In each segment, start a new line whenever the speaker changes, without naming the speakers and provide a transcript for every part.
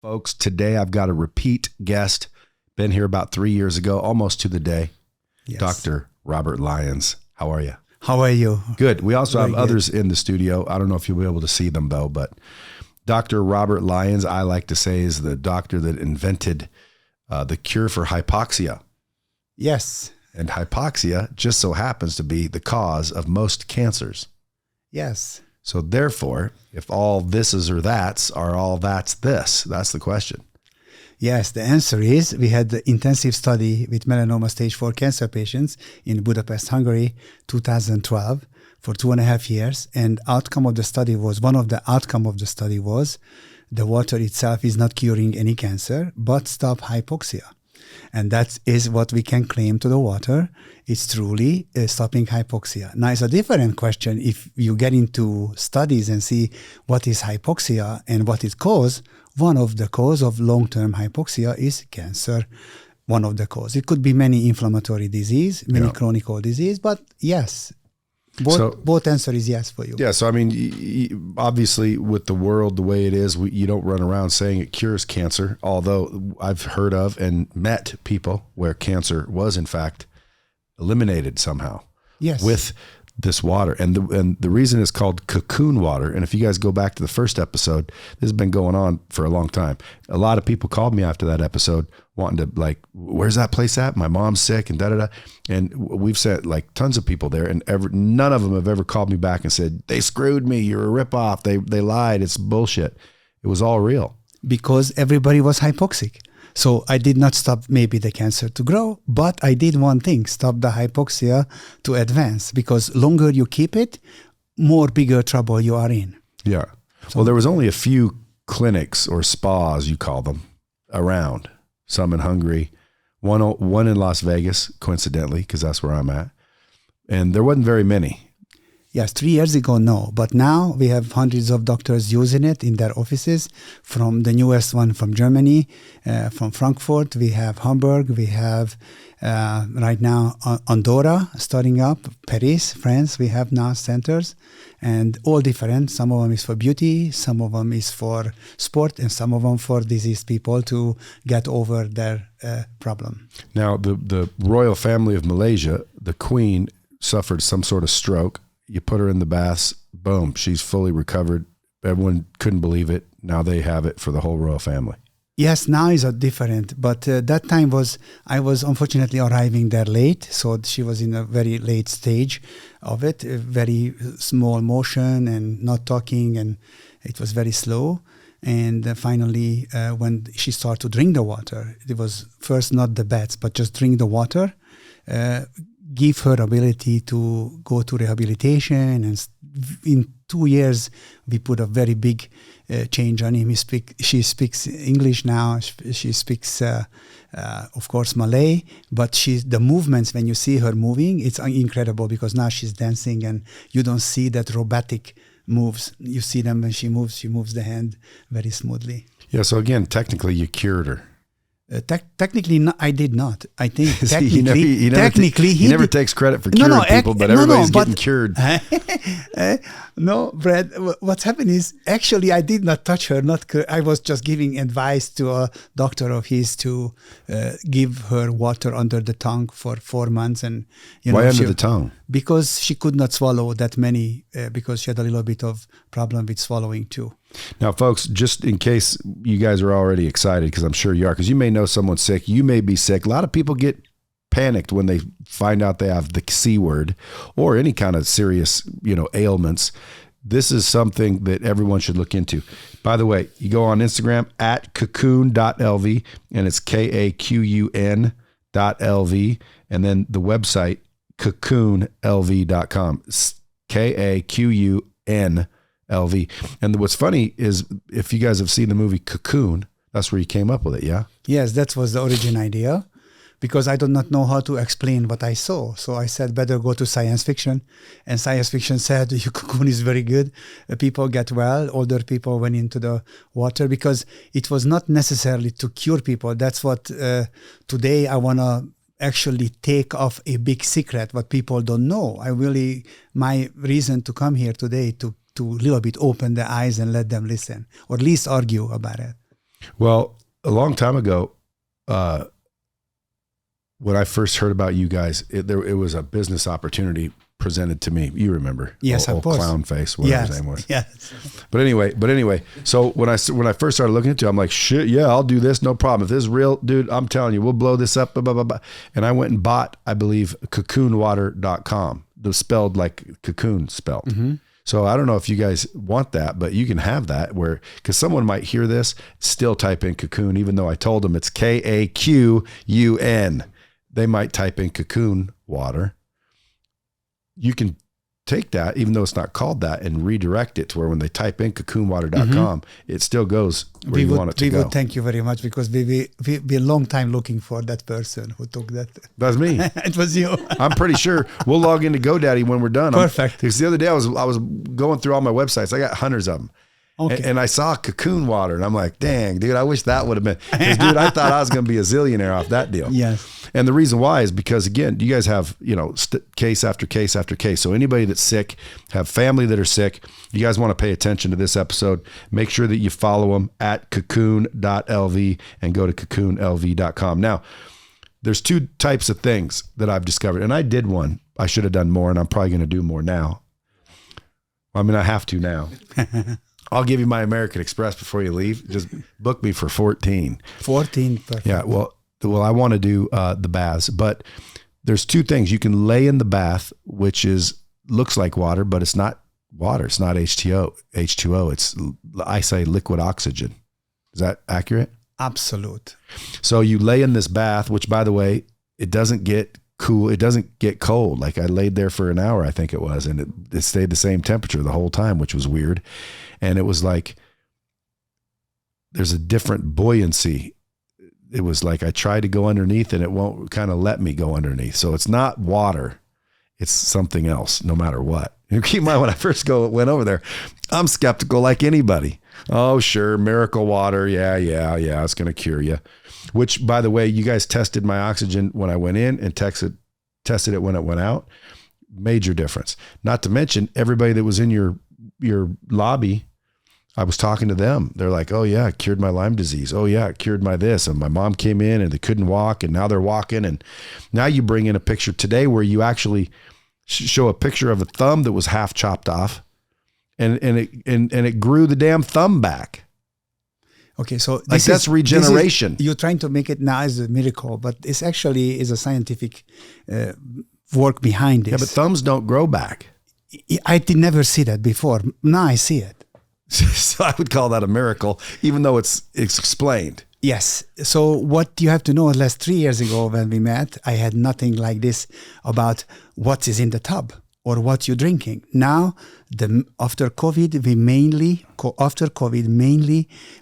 Folks, today I've got a repeat guest. Been here about 3 years ago, almost to the day. Yes. Dr. Robert Lyons. How are you?
How are you?
Good. We also have others in the studio. I don't know if you'll be able to see them though, but Dr. Robert Lyons, I like to say, is the doctor that invented the cure for hypoxia.
Yes.
And hypoxia just so happens to be the cause of most cancers.
Yes.
So therefore, if all thises or that's are all that's this, that's the question.
Yes, the answer is we had the intensive study with melanoma stage 4 cancer patients in Budapest, Hungary, 2012 for 2.5 years. And one of the outcome of the study was the water itself is not curing any cancer, but stop hypoxia. And that is what we can claim to the water. It's truly stopping hypoxia. Now, it's a different question if you get into studies and see what is hypoxia and what it causes. One of the cause of long-term hypoxia is cancer. One of the cause. It could be many inflammatory disease, many chronic disease, but yes. Both answer is yes for you.
Yeah, so I mean, obviously with the world the way it is, you don't run around saying it cures cancer, although I've heard of and met people where cancer was in fact eliminated somehow.
Yes.
With this water. And the reason it's called Kaqun water, and if you guys go back to the first episode, this has been going on for a long time. A lot of people called me after that episode wanting to like, where's that place at? My mom's sick and da-da-da. And we've sent like tons of people there and none of them have ever called me back and said, they screwed me. You're a ripoff. They lied. It's bullshit. It was all real.
Because everybody was hypoxic. So I did not stop maybe the cancer to grow, but I did one thing, stop the hypoxia to advance, because longer you keep it, more bigger trouble you are in.
Yeah. So, well, there was only a few clinics or spas, you call them, around. Some in Hungary, one in Las Vegas, coincidentally, because that's where I'm at. And there wasn't very many.
Yes, 3 years ago, no. But now we have hundreds of doctors using it in their offices, from the newest one from Germany, from Frankfurt. We have Hamburg. We have right now Andorra starting up, Paris, France. We have now centers and all different. Some of them is for beauty, some of them is for sport, and some of them for diseased people to get over their problem.
Now, the royal family of Malaysia, the queen suffered some sort of stroke. You put her in the baths, boom, she's fully recovered. Everyone couldn't believe it. Now they have it for the whole royal family.
Yes, now is different, but that time I was unfortunately arriving there late, so she was in a very late stage of it, very small motion and not talking, and it was very slow. And finally, when she started to drink the water, it was first not the baths, but just drink the water, give her ability to go to rehabilitation, and in 2 years we put a very big change on him. She speaks English now. She speaks, of course, Malay. But the movements, when you see her moving, it's incredible, because now she's dancing, and you don't see that robotic moves. You see them when she moves the hand very smoothly.
Yeah. So again, technically, you cured her.
Technically, no, I did not. I think
technically, he never takes credit for curing people, but everybody's getting cured.
No, Brad, what's happened is, actually, I did not touch her. I was just giving advice to a doctor of his to give her water under the tongue for 4 months. And
why under the tongue?
Because she could not swallow that many, because she had a little bit of problem with swallowing too.
Now, folks, just in case you guys are already excited, because I'm sure you are, because you may know someone's sick, you may be sick. A lot of people get panicked when they find out they have the C word or any kind of serious, ailments. This is something that everyone should look into. By the way, you go on Instagram at kaqun.lv, and it's KAQUN.lv, and then the website kaqunlv.com. KAQUN.lv. And what's funny is, if you guys have seen the movie Kaqun, that's where you came up with it, yeah?
Yes, that was the origin idea, because I do not know how to explain what I saw. So I said, better go to science fiction. And science fiction said, your cocoon is very good. People get well. Older people went into the water, because it was not necessarily to cure people. That's what today I want to actually take off a big secret, what people don't know. My reason to come here today to little bit open the eyes and let them listen, or at least argue about it.
Well, a long time ago, when I first heard about you guys, it was a business opportunity presented to me. You remember?
Yes, of course.
Clown face, whatever his name was.
Yes.
But anyway, so when I first started looking into it, I'm like, shit, yeah, I'll do this, no problem. If this is real, dude, I'm telling you, we'll blow this up, blah, blah, blah, blah. And I went and bought, I believe, kaqunwater.com. It spelled like cocoon spelled. Mm-hmm. So I don't know if you guys want that, but you can have that because someone might hear this, still type in Kaqun, even though I told them it's Kaqun. They might type in Kaqun water. You can take that, even though it's not called that, and redirect it to where when they type in kaqunwater.com, it still goes where you want it to go.
We would thank you very much because we a long time looking for that person who took that.
That's me.
It was you.
I'm pretty sure we'll log into GoDaddy when we're done.
Perfect.
Because the other day I was going through all my websites. I got hundreds of them.
Okay.
And I saw Kaqun water and I'm like, dang, dude, I wish that would have been. Because, dude, I thought I was going to be a zillionaire off that deal.
Yes.
And the reason why is because, again, you guys have, case after case after case. So anybody that's sick, have family that are sick, you guys want to pay attention to this episode. Make sure that you follow them at kaqun.lv and go to kaqunlv.com. Now, there's two types of things that I've discovered. And I did one. I should have done more, and I'm probably going to do more now. I mean, I have to now. I'll give you my American Express before you leave. Just book me for 14.
14, perfect.
Yeah, well, I want to do the baths, but there's two things. You can lay in the bath, which looks like water, but it's not water. It's not H2O. It's, I say, liquid oxygen. Is that accurate?
Absolute.
So you lay in this bath, which, by the way, it doesn't get cool. It doesn't get cold. Like I laid there for an hour, I think it was, and it stayed the same temperature the whole time, which was weird. And it was like, there's a different buoyancy. It was like I tried to go underneath and it won't kind of let me go underneath. So it's not water. It's something else, no matter what. And keep in mind, when I first went over there, I'm skeptical like anybody. Oh, sure, miracle water. Yeah, it's going to cure you. Which, by the way, you guys tested my oxygen when I went in and tested it when it went out. Major difference. Not to mention everybody that was in your lobby, I was talking to them. They're like, oh yeah, it cured my Lyme disease. Oh yeah, it cured my this. And my mom came in and they couldn't walk and now they're walking. And now you bring in a picture today where you actually show a picture of a thumb that was half chopped off and it grew the damn thumb back.
Okay, so
that's regeneration.
You're trying to make it now as a miracle, but it's actually is a scientific work behind this.
Yeah, but thumbs don't grow back.
I did never see that before. Now I see it.
So I would call that a miracle, even though it's explained.
Yes. So what you have to know is, last 3 years ago when we met, I had nothing like this about what is in the tub or what you're drinking. Now, after COVID,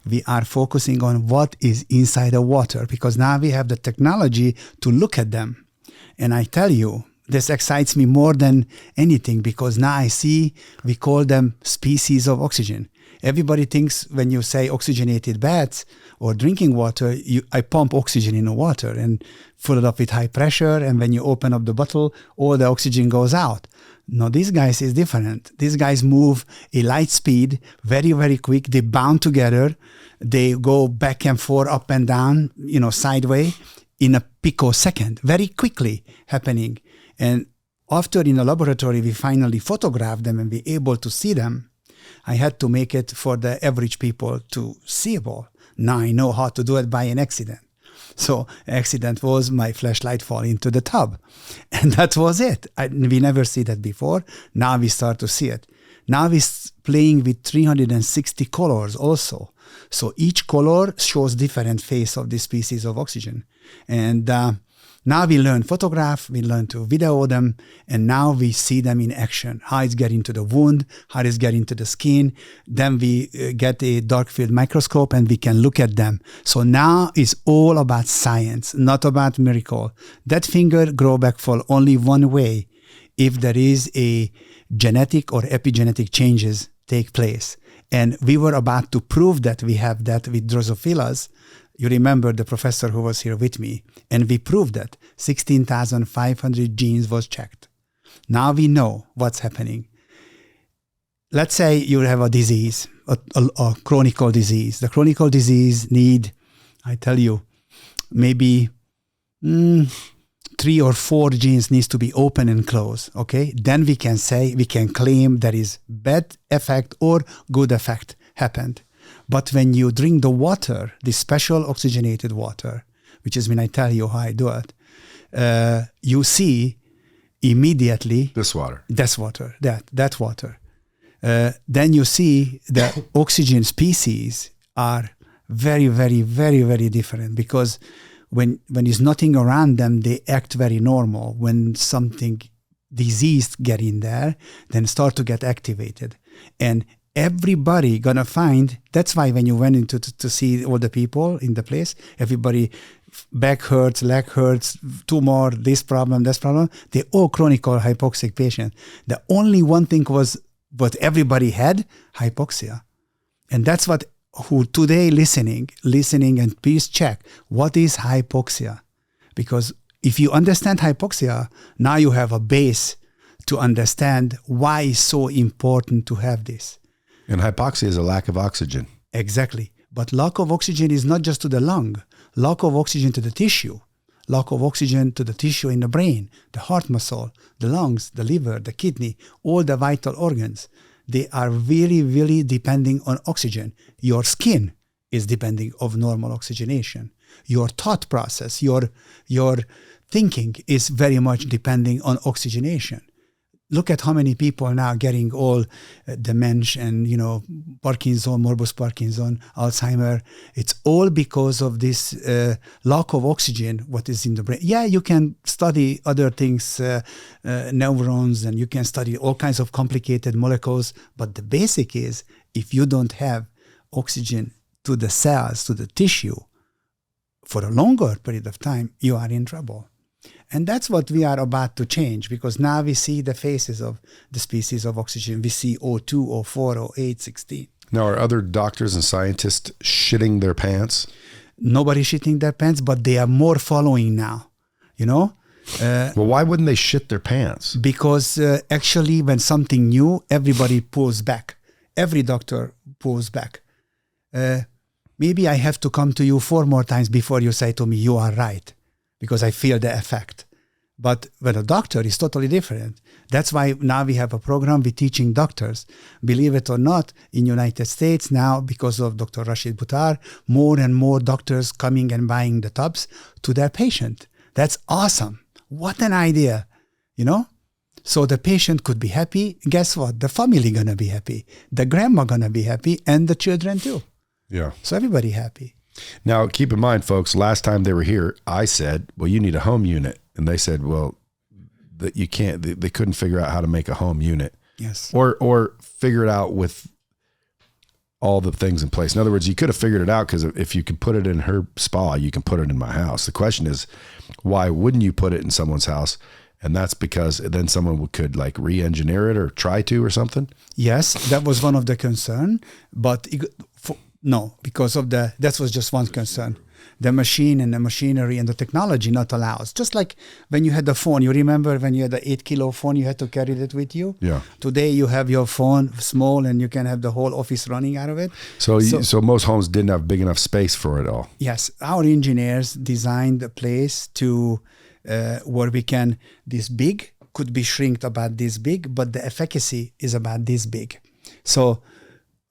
we are focusing on what is inside the water, because now we have the technology to look at them. And I tell you, this excites me more than anything, because now I see, we call them species of oxygen. Everybody thinks when you say oxygenated baths or drinking water, I pump oxygen in the water and fill it up with high pressure. And when you open up the bottle, all the oxygen goes out. No, these guys is different. These guys move a light speed, very, very quick. They bound together. They go back and forth, up and down, sideways in a picosecond, very quickly happening. And after in the laboratory, we finally photographed them and be able to see them. I had to make it for the average people to seeable. Now I know how to do it by an accident. So accident was my flashlight fall into the tub. And that was it. We never see that before. Now we start to see it. Now we're playing with 360 colors also. So each color shows different face of the species of oxygen. And now we learn photograph, we learn to video them, and now we see them in action. How it's getting to the wound, how it's getting to the skin. Then we get a dark field microscope and we can look at them. So now it's all about science, not about miracle. That finger grow back for only one way, if there is a genetic or epigenetic changes take place. And we were about to prove that we have that with Drosophilas. You remember the professor who was here with me, and we proved that 16,500 genes was checked. Now we know what's happening. Let's say you have a disease, a chronic disease. The chronic disease need, I tell you, maybe 3 or 4 genes needs to be open and closed. Okay, then we can claim there is bad effect or good effect happened. But when you drink the water, the special oxygenated water, which is when I tell you how I do it, you see immediately
This water.
That water. Then you see the oxygen species are very, very, very, very different, because when there's nothing around them, they act very normal. When something disease get in there, then start to get activated. And everybody gonna find, that's why when you went into to see all the people in the place, everybody back hurts, leg hurts, tumor, this problem, they all chronic or hypoxic patient. The only one thing was what everybody had, hypoxia. And that's what who today listening and please check what is hypoxia. Because if you understand hypoxia, now you have a base to understand why it's so important to have this.
And hypoxia is a lack of oxygen.
Exactly. But lack of oxygen is not just to the lung, lack of oxygen to the tissue, lack of oxygen to the tissue in the brain, the heart muscle, the lungs, the liver, the kidney, all the vital organs. They are really, really depending on oxygen. Your skin is depending on normal oxygenation. Your thought process, your thinking is very much depending on oxygenation. Look at how many people are now getting all dementia and, Parkinson, morbus Parkinson, Alzheimer. It's all because of this lack of oxygen, what is in the brain. Yeah, you can study other things, neurons, and you can study all kinds of complicated molecules. But the basic is, if you don't have oxygen to the cells, to the tissue, for a longer period of time, you are in trouble. And that's what we are about to change, because now we see the faces of the species of oxygen. We see O2, O4, O8, 16.
Now, are other doctors and scientists shitting their pants?
Nobody shitting their pants, but they are more following now,
Well, why wouldn't they shit their pants?
Because actually when something new, everybody pulls back. Every doctor pulls back. Maybe I have to come to you 4 more times before you say to me, you are right, because I feel the effect. But when a doctor is totally different. That's why now we have a program with teaching doctors. Believe it or not, in United States now, because of Dr. Rashid Buttar, more and more doctors coming and buying the tubs to their patient. That's awesome. What an idea, So the patient could be happy. Guess what? The family gonna be happy. The grandma gonna be happy, and the children too.
Yeah.
So everybody happy.
Now, keep in mind, folks, last time they were here, I said, well, you need a home unit. And they said, well, that you can't, they couldn't figure out how to make a home unit.
Yes.
Or figure it out with all the things in place. In other words, you could have figured it out, because if you could put it in her spa, you can put it in my house. The question is, why wouldn't you put it in someone's house? And that's because then someone could re-engineer it or try to or something?
Yes, that was one of the concern. But no, because of that was just one concern. The machine and the machinery and the technology not allows. Just like when you had the phone, you remember when you had the 8-kilo phone, you had to carry it with you?
Yeah.
Today you have your phone small and you can have the whole office running out of it.
So most homes didn't have big enough space for it all.
Yes. Our engineers designed a place to where we can, this big could be shrinked about this big, but the efficacy is about this big. So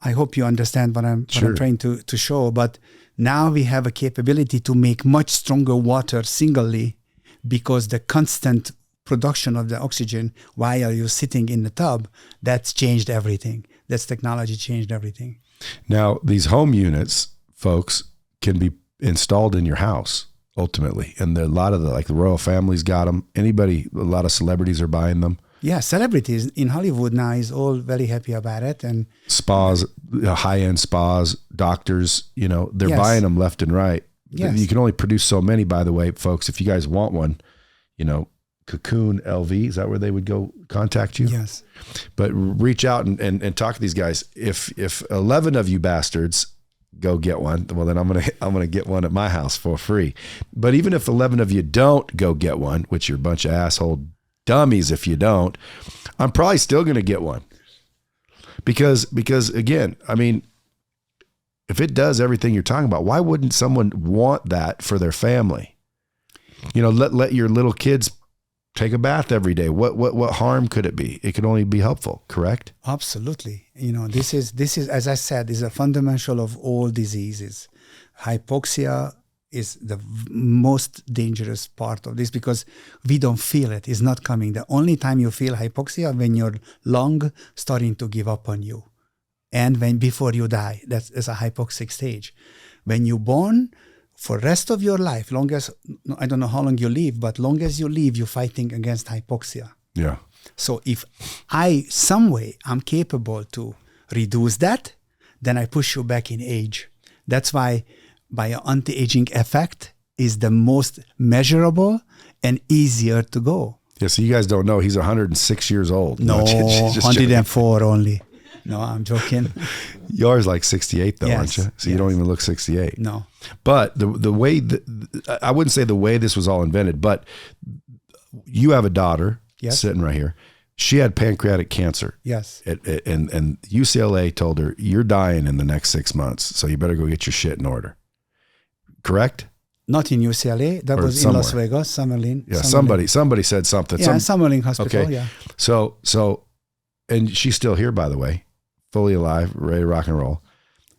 I hope you understand what I'm trying to show. But now we have a capability to make much stronger water singly, because the constant production of the oxygen while you're sitting in the tub, that's changed everything. That's technology changed everything.
Now, these home units, folks, can be installed in your house ultimately. And a lot of the royal families got them. A lot of celebrities are buying them.
Yeah, celebrities in Hollywood now is all very happy about it. And
spas, high-end spas, doctors, they're buying them left and right.
Yes.
You can only produce so many, by the way, folks. If you guys want one, Kaqun LV, is that where they would go contact you?
Yes.
But reach out and talk to these guys. If 11 of you bastards go get one, well, then I'm gonna get one at my house for free. But even if 11 of you don't go get one, which you're a bunch of asshole dummies if you don't, I'm probably still going to get one. Because again, I mean, if it does everything you're talking about, why wouldn't someone want that for their family? You know, let your little kids take a bath every day. What harm could it be? It could only be helpful, correct?
Absolutely. You know, this is, as I said, is a fundamental of all diseases. Hypoxia is the most dangerous part of this because we don't feel it. It's not coming. The only time you feel hypoxia when your lung starting to give up on you. And when before you die, that's a hypoxic stage. When you're born, for rest of your life, long as, I don't know how long you live, but long as you live, you're fighting against hypoxia.
Yeah.
So if some way I'm capable to reduce that, then I push you back in age. That's why anti-aging effect is the most measurable and easier to go.
Yeah, so you guys don't know, he's 106 years old.
No,
just
104 only. No, I'm joking.
Yours like 68 though,
Yes,
aren't you? So you
yes.
don't even look 68.
No.
But the way, I wouldn't say the way this was all invented, but you have a daughter
Yes.
sitting right here. She had pancreatic cancer.
Yes.
And UCLA told her, you're dying in the next 6 months, so you better go get your shit in order. Correct?
Not in UCLA. That
Or
was
somewhere.
in Las Vegas, Summerlin.
Yeah,
Summerlin.
somebody said something.
Yeah, Summerlin Hospital,
Okay.
yeah.
So, and she's still here, by the way, fully alive, ready to rock and roll.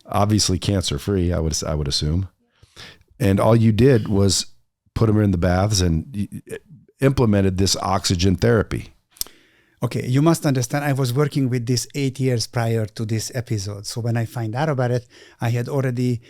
Obviously cancer-free, I would assume. And all you did was put her in the baths and implemented this oxygen therapy.
Okay, you must understand, I was working with this 8 years prior to this episode. So when I find out about it, I had already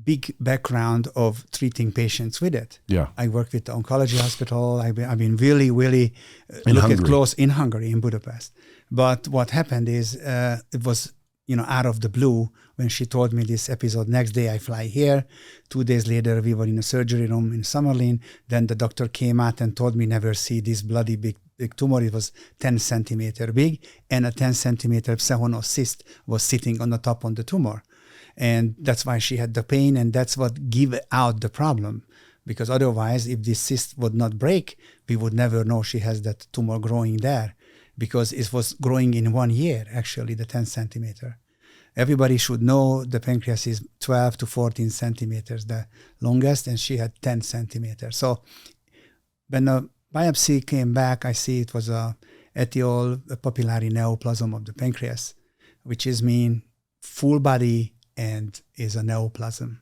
big background of treating patients with it.
Yeah.
I worked with the oncology hospital. I've been really
In
look
Hungary.
at close in Hungary, in Budapest. But what happened is it was, out of the blue when she told me this episode. Next day I fly here. 2 days later we were in a surgery room in Summerlin. Then the doctor came out and told me never see this bloody big tumor. It was 10 centimeter big, and a 10 centimeter pseudocyst cyst was sitting on the top of the tumor. And that's why she had the pain, and that's what gave out the problem. Because otherwise, if this cyst would not break, we would never know she has that tumor growing there, because it was growing in 1 year, actually, the 10 centimeter. Everybody should know the pancreas is 12 to 14 centimeters, the longest, and she had 10 centimeters. So when the biopsy came back, I see it was a etiole papillary neoplasm of the pancreas, which is mean full body and is a neoplasm.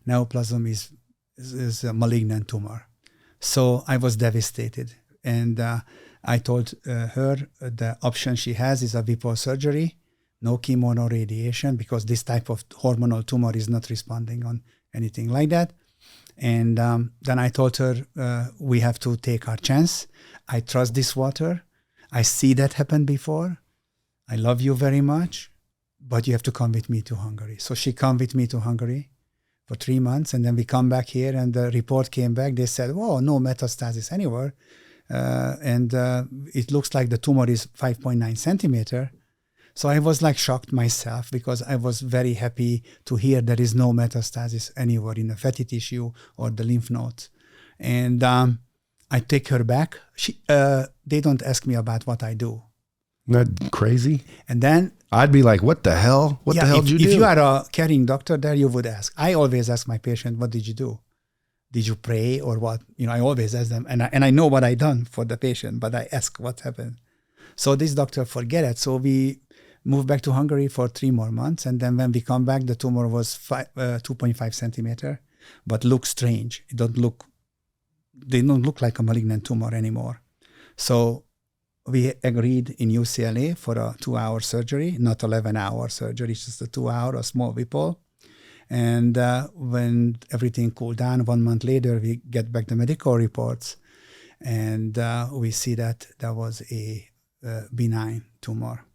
Neoplasm is a malignant tumor. So I was devastated. And I told her the option she has is a Whipple surgery, no chemo, no radiation, because this type of hormonal tumor is not responding on anything like that. And then I told her, we have to take our chance. I trust this water. I see that happen before. I love you very much, but you have to come with me to Hungary. So she come with me to Hungary for 3 months, and then we come back here, and the report came back. They said, "Whoa, no metastasis anywhere." And it looks like the tumor is 5.9 centimeter. So I was like shocked myself, because I was very happy to hear there is no metastasis anywhere in the fatty tissue or the lymph nodes. And I take her back. They don't ask me about what I do.
Isn't that crazy?
And then
I'd be like, what the hell? What the hell did you do?
If you are a caring doctor there, you would ask. I always ask my patient, what did you do? Did you pray or what? I always ask them. And I know what I done for the patient, but I ask what happened. So this doctor forget it. So we moved back to Hungary for 3 more months. And then when we come back, the tumor was 2.5 centimeter, but looks strange. They don't look like a malignant tumor anymore. So we agreed in UCLA for a 2-hour surgery, not 11-hour surgery, it's just a 2-hour, a small Whipple. And when everything cooled down, 1 month later, we get back the medical reports, and we see that there was a benign tumor,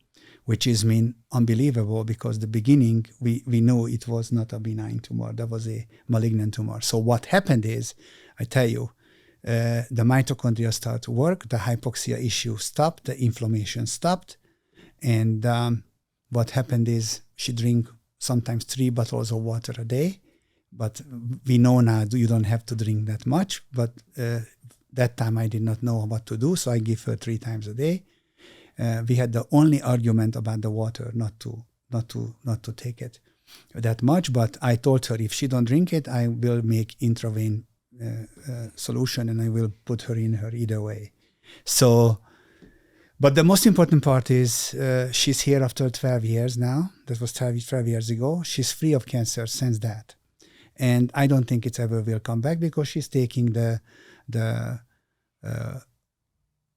which is unbelievable, because the beginning, we knew it was not a benign tumor. That was a malignant tumor. So what happened is, I tell you, the mitochondria start to work, the hypoxia issue stopped, the inflammation stopped, and what happened is she drank sometimes 3 bottles of water a day, but we know now you don't have to drink that much, but that time I did not know what to do, so I give her 3 times a day. we had the only argument about the water, not to take it that much. But I told her if she don't drink it, I will make intravenous solution and I will put her in her either way. So, but the most important part is she's here after 12 years now. That was 12 years ago. She's free of cancer since that. And I don't think it ever will come back because she's taking the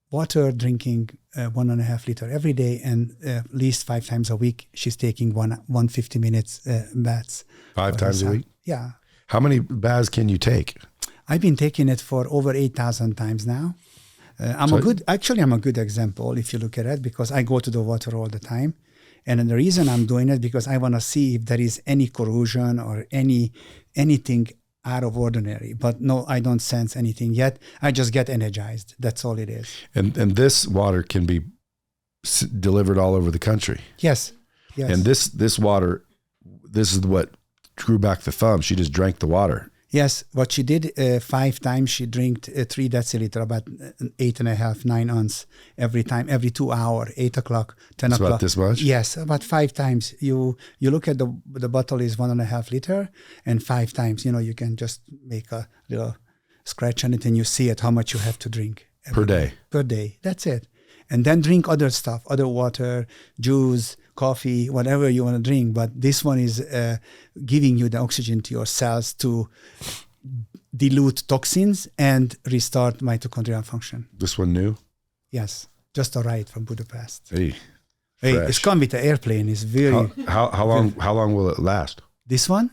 water, drinking 1.5 liter every day, and at least 5 times a week she's taking 150 minutes baths.
5 times a week?
Yeah.
How many baths can you take?
I've been taking it for over 8,000 times now. I'm a good example if you look at it, because I go to the water all the time. And the reason I'm doing it because I want to see if there is any corrosion or anything out of ordinary. But no, I don't sense anything yet. I just get energized. That's all it is.
And this water can be delivered all over the country.
Yes. Yes.
And this water, this is what drew back the thumb. She just drank the water.
Yes, what she did 5 times, she drank 3 deciliter, about 8.5, 9 ounces every time, every 2 hours, 8 o'clock, 10 o'clock.
About this much?
Yes, about 5 times. You look at the bottle is 1.5 liter, and 5 times, you can just make a little scratch on it and you see it, how much you have to drink.
Per day?
Per day, that's it. And then drink other stuff, other water, juice, coffee, whatever you want to drink. But this one is giving you the oxygen to your cells to dilute toxins and restart mitochondrial function.
This one new?
Yes, just arrived from Budapest.
Hey,
it's come with the airplane. It's very.
How long will it last?
This one,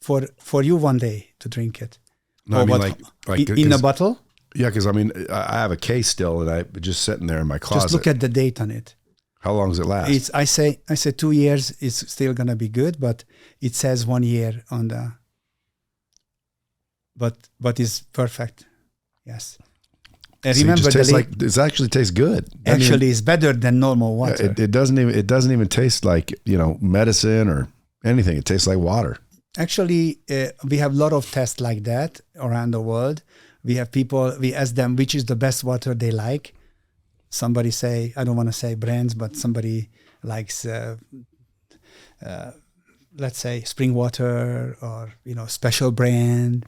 for you 1 day to drink it.
No, I mean like
in a bottle.
Yeah, because I mean I have a case still, and I just sitting there in my closet.
Just look at the date on it.
How long does it last?
I say 2 years. It's still gonna be good, but it says 1 year on the. But it's perfect. Yes. And remember,
it actually tastes good.
Actually, it's better than normal water.
It doesn't even taste like medicine or anything. It tastes like water.
Actually, we have a lot of tests like that around the world. We have people. We ask them which is the best water they like. Somebody say, I don't want to say brands, but somebody likes, let's say, spring water or special brand,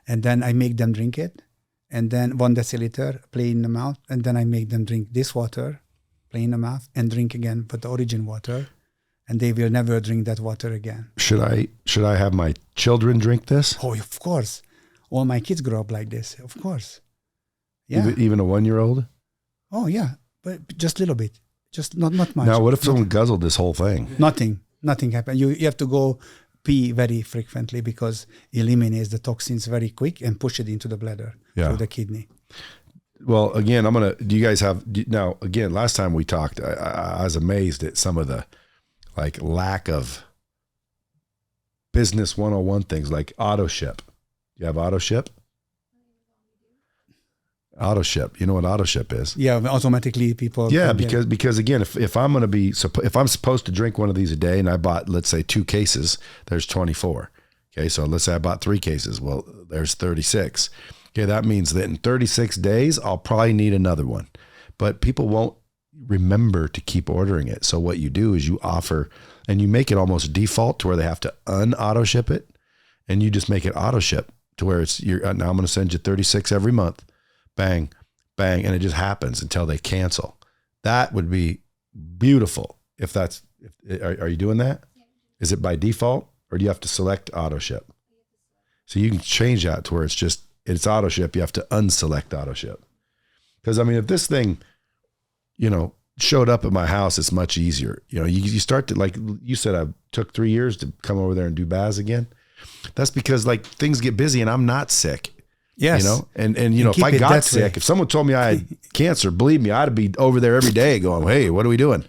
and then I make them drink it, and then 1 deciliter, play in the mouth, and then I make them drink this water, play in the mouth, and drink again, but the origin water, and they will never drink that water again.
Should I have my children drink this?
Oh, of course. All my kids grow up like this, of course. Yeah.
Even a 1-year-old?
Oh, yeah, but just a little bit. Just not much.
Now, what if someone guzzled this whole thing?
Nothing happens. You have to go pee very frequently because it eliminates the toxins very quick and push it into the bladder through the kidney.
Well, again, do you guys have, now, again, last time we talked, I was amazed at some of the lack of business 101 things like auto ship. You have auto ship? Auto ship. You know what auto ship is? Yeah,
automatically people.
Yeah, because again, if I'm supposed to drink one of these a day and I bought, let's say 2 cases, there's 24. Okay, so let's say I bought 3 cases. Well, there's 36. Okay, that means that in 36 days, I'll probably need another one. But people won't remember to keep ordering it. So what you do is you offer, and you make it almost default to where they have to un-auto ship it, and you just make it auto ship to where now I'm going to send you 36 every month. Bang, bang, and it just happens until they cancel. That would be beautiful. Are you doing that? Is it by default, or do you have to select auto ship? So you can change that to where it's auto ship. You have to unselect auto ship. Because I mean, if this thing, showed up at my house, it's much easier. You start to, like you said, I took 3 years to come over there and do baths again. That's because things get busy and I'm not sick.
Yes.
And if I got sick, if someone told me I had cancer, believe me, I'd be over there every day going, hey, what are we doing?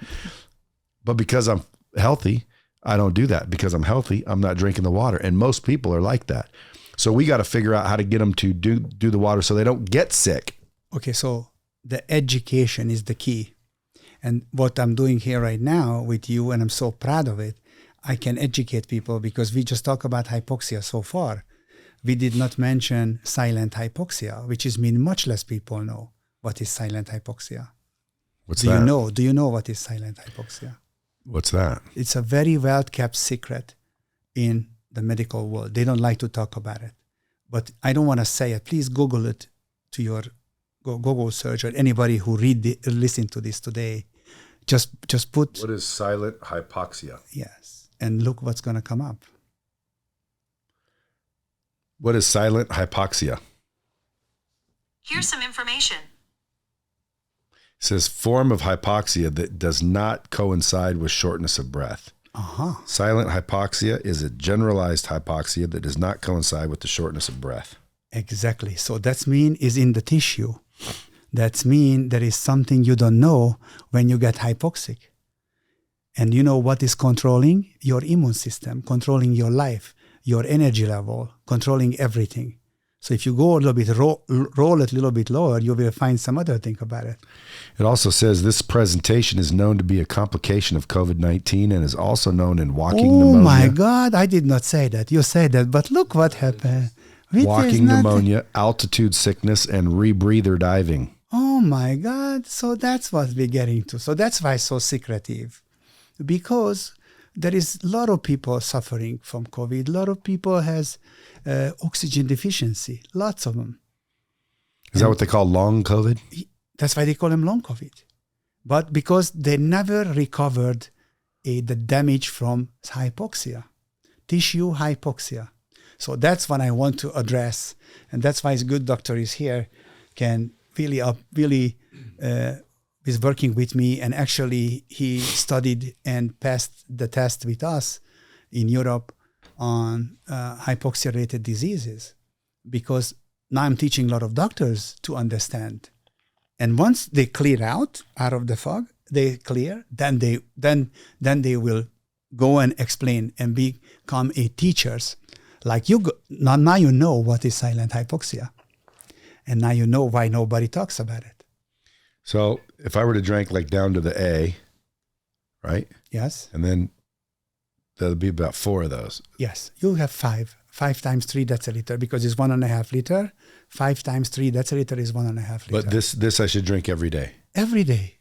But because I'm healthy, I don't do that. Because I'm healthy, I'm not drinking the water. And most people are like that. So we got to figure out how to get them to do the water so they don't get sick.
Okay. So the education is the key. And what I'm doing here right now with you, and I'm so proud of it, I can educate people because we just talk about hypoxia so far. We did not mention silent hypoxia, which means much less people know what is silent hypoxia.
What's that?
Do you know what is silent hypoxia?
What's that?
It's a very well-kept secret in the medical world. They don't like to talk about it. But I don't want to say it. Please Google it to your Google search, or anybody who listen to this today. Just put...
What is silent hypoxia?
Yes. And look what's going to come up.
What is silent hypoxia?
Here's some information.
It says form of hypoxia that does not coincide with shortness of breath. Silent hypoxia is a generalized hypoxia that does not coincide with the shortness of breath.
Exactly. So that's mean is in the tissue. That's mean there is something you don't know when you get hypoxic. And you know what is controlling? Your immune system, controlling your life, your energy level, controlling everything. So if you go a little bit, roll it a little bit lower, you will find some other thing about it.
It also says this presentation is known to be a complication of COVID-19 and is also known in walking pneumonia.
Oh my God, I did not say that. You said that, but look what happened.
Walking pneumonia, altitude sickness, and rebreather diving.
Oh my God. So that's what we're getting to. So that's why it's so secretive. Because there is a lot of people suffering from COVID. A lot of people has oxygen deficiency. Lots of them.
Is that what they call long COVID?
That's why they call them long COVID. But because they never recovered the damage from hypoxia, tissue hypoxia. So that's what I want to address. And that's why his good doctor is here, can really is working with me. And actually he studied and passed the test with us in Europe on hypoxia-related diseases, because now I'm teaching a lot of doctors to understand. And once they clear out of the fog, they clear, then they will go and explain and become a teachers. Like you, now you know what is silent hypoxia. And now you know why nobody talks about it.
So if I were to drink like down to the A, right?
Yes.
And then there'll be about 4 of those.
Yes. You have 5 times 3 deciliter, because it's 1.5 liter. 5 times 3 deciliter is 1.5 liter.
But this I should drink every day.
Every day.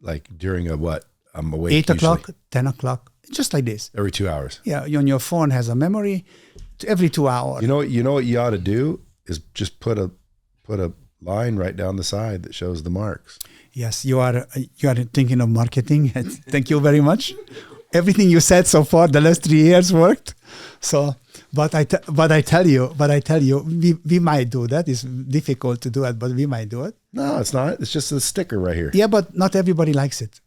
Like during a what? I'm awake
8 o'clock,
usually.
10 o'clock, just like this.
Every 2 hours.
Yeah. On your phone has a memory every 2 hours.
You know what you ought to do is just put a line right down the side that shows the marks.
Yes, you are thinking of marketing. Thank you very much. Everything you said so far, the last 3 years worked. So, but I tell you, we might do that. It's difficult to do it, but we might do it.
No, it's not. It's just a sticker right here.
Yeah, but not everybody likes it.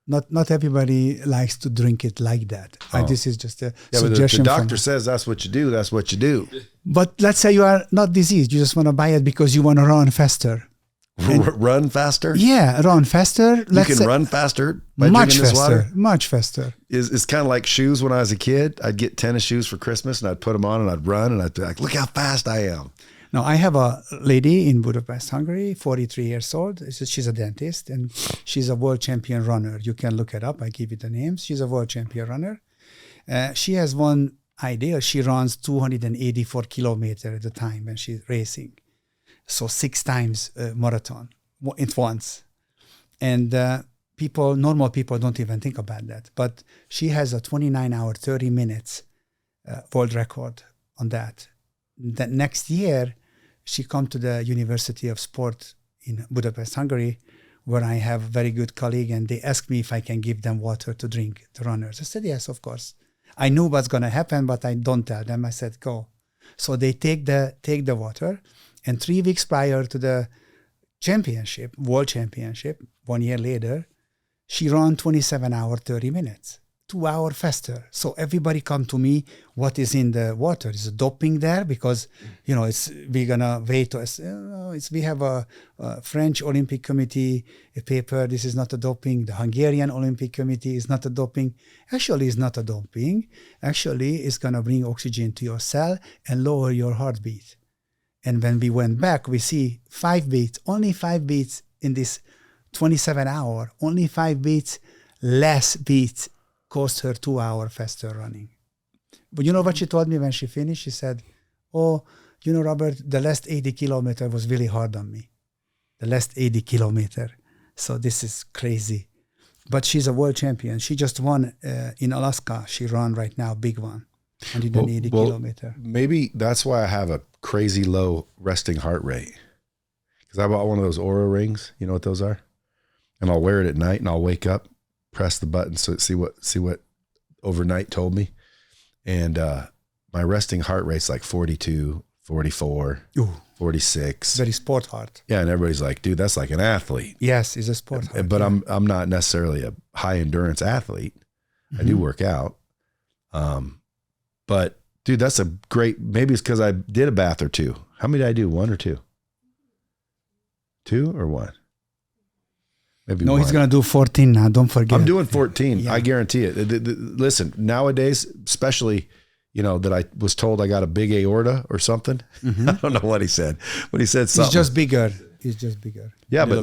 Not everybody likes to drink it like that.
Oh.
This is just a
But
suggestion.
the doctor says that's what you do. That's what you do.
But let's say you are not diseased. You just want to buy it because you want to run faster.
Run faster?
Yeah, run faster.
You can run faster by drinking this water?
Much faster.
It's kind of like shoes when I was a kid. I'd get tennis shoes for Christmas and I'd put them on and I'd run and I'd be like, look how fast I am.
Now, I have a lady in Budapest, Hungary, 43 years old. She's a dentist and she's a world champion runner. You can look it up. I give you the names. She's a world champion runner. She has one idea. She runs 284 kilometers at a time when she's racing. So 6 times marathon at once. And normal people don't even think about that. But she has a 29 hour, 30 minutes world record on that. The next year, she come to the University of Sport in Budapest, Hungary, where I have a very good colleague, and they asked me if I can give them water to drink, the runners. I said, yes, of course. I knew what's going to happen, but I don't tell them. I said, go. So they take the water, and 3 weeks prior to the championship, world championship, 1 year later, she ran 27 hours, 30 minutes. 2 hours faster. So everybody come to me, what is in the water? Is doping there? Because, we're going to wait. We have a French Olympic Committee a paper. This is not a doping. The Hungarian Olympic Committee is not a doping. Actually, it's not a doping. Actually, it's going to bring oxygen to your cell and lower your heartbeat. And when we went back, we see 5 beats, only 5 beats in this 27 hour, only 5 beats, less beats cost her 2 hours faster running. But you know what she told me when she finished? She said, Robert, the last 80 kilometers was really hard on me. The last 80 kilometers. So this is crazy. But she's a world champion. She just won in Alaska. She ran right now, big one, 180 kilometer.
Maybe that's why I have a crazy low resting heart rate. Because I bought one of those Oura rings. You know what those are? And I'll wear it at night, and I'll wake up, press the button, so see what overnight told me. And my resting heart rate's like 42, 44,
Ooh,
46.
very sport heart.
Yeah, and everybody's like, dude, that's like an athlete.
Yes, it's a sport heart.
But I'm not necessarily a high endurance athlete. I do work out. But dude, that's a great, maybe it's because I did a bath or two. How many did I do? 1 or 2? 2 or 1? Maybe
no,
1.
he's going to do 14 now. Don't forget.
I'm doing 14.
Yeah.
I guarantee it. Listen, nowadays, especially, that I was told I got a big aorta or something. I don't know what he said, but he said something.
He's just bigger. He's just bigger.
Yeah, but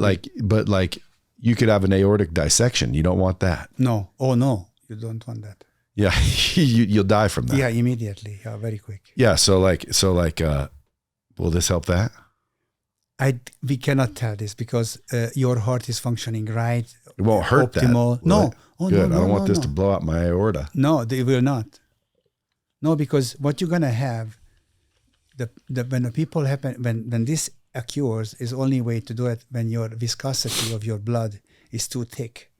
like you could have an aortic dissection. You don't want that.
No. Oh, no. You don't want that.
Yeah, you'll die from that.
Yeah, immediately. Yeah, very quick.
Yeah, so will this help that?
We cannot tell this because your heart is functioning right.
It won't hurt
optimal.
that.
No. Oh,
good.
No,
I don't want this
no.
to blow out my aorta.
No, they will not. No, because what you're gonna have, when the people happen when this occurs, is only way to do it when your viscosity of your blood is too thick,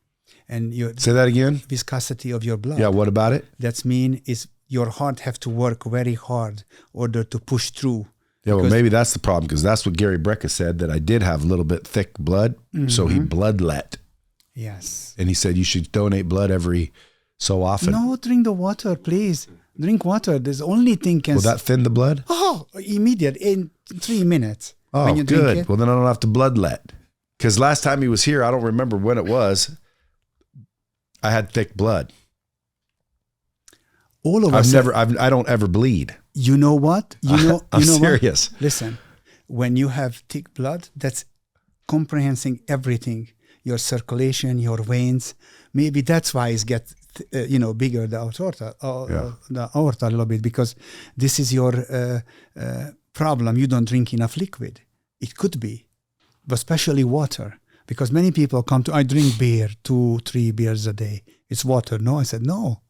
and your
Say that again.
viscosity of your blood.
Yeah. What about it?
That's mean is your heart have to work very hard in order to push through.
Yeah, well, maybe that's the problem because that's what Gary Brecka said, that I did have a little bit thick blood, so he bloodlet.
Yes.
And he said you should donate blood every so often.
No, drink the water, please. Drink water. There's only thing can.
Will that thin the blood?
Oh, immediate in 3 minutes.
Oh,
when you
good.
Drink it.
Well, then I don't have to bloodlet. Because last time he was here, I don't remember when it was, I had thick blood.
All of us.
I don't ever bleed.
You know what?
I'm serious.
What? Listen, when you have thick blood, that's comprehending everything. Your circulation, your veins. Maybe that's why it gets, bigger, the aorta, the aorta a little bit, because this is your problem. You don't drink enough liquid. It could be, but especially water, because many people I drink beer, 2-3 beers a day. It's water. No, I said, no.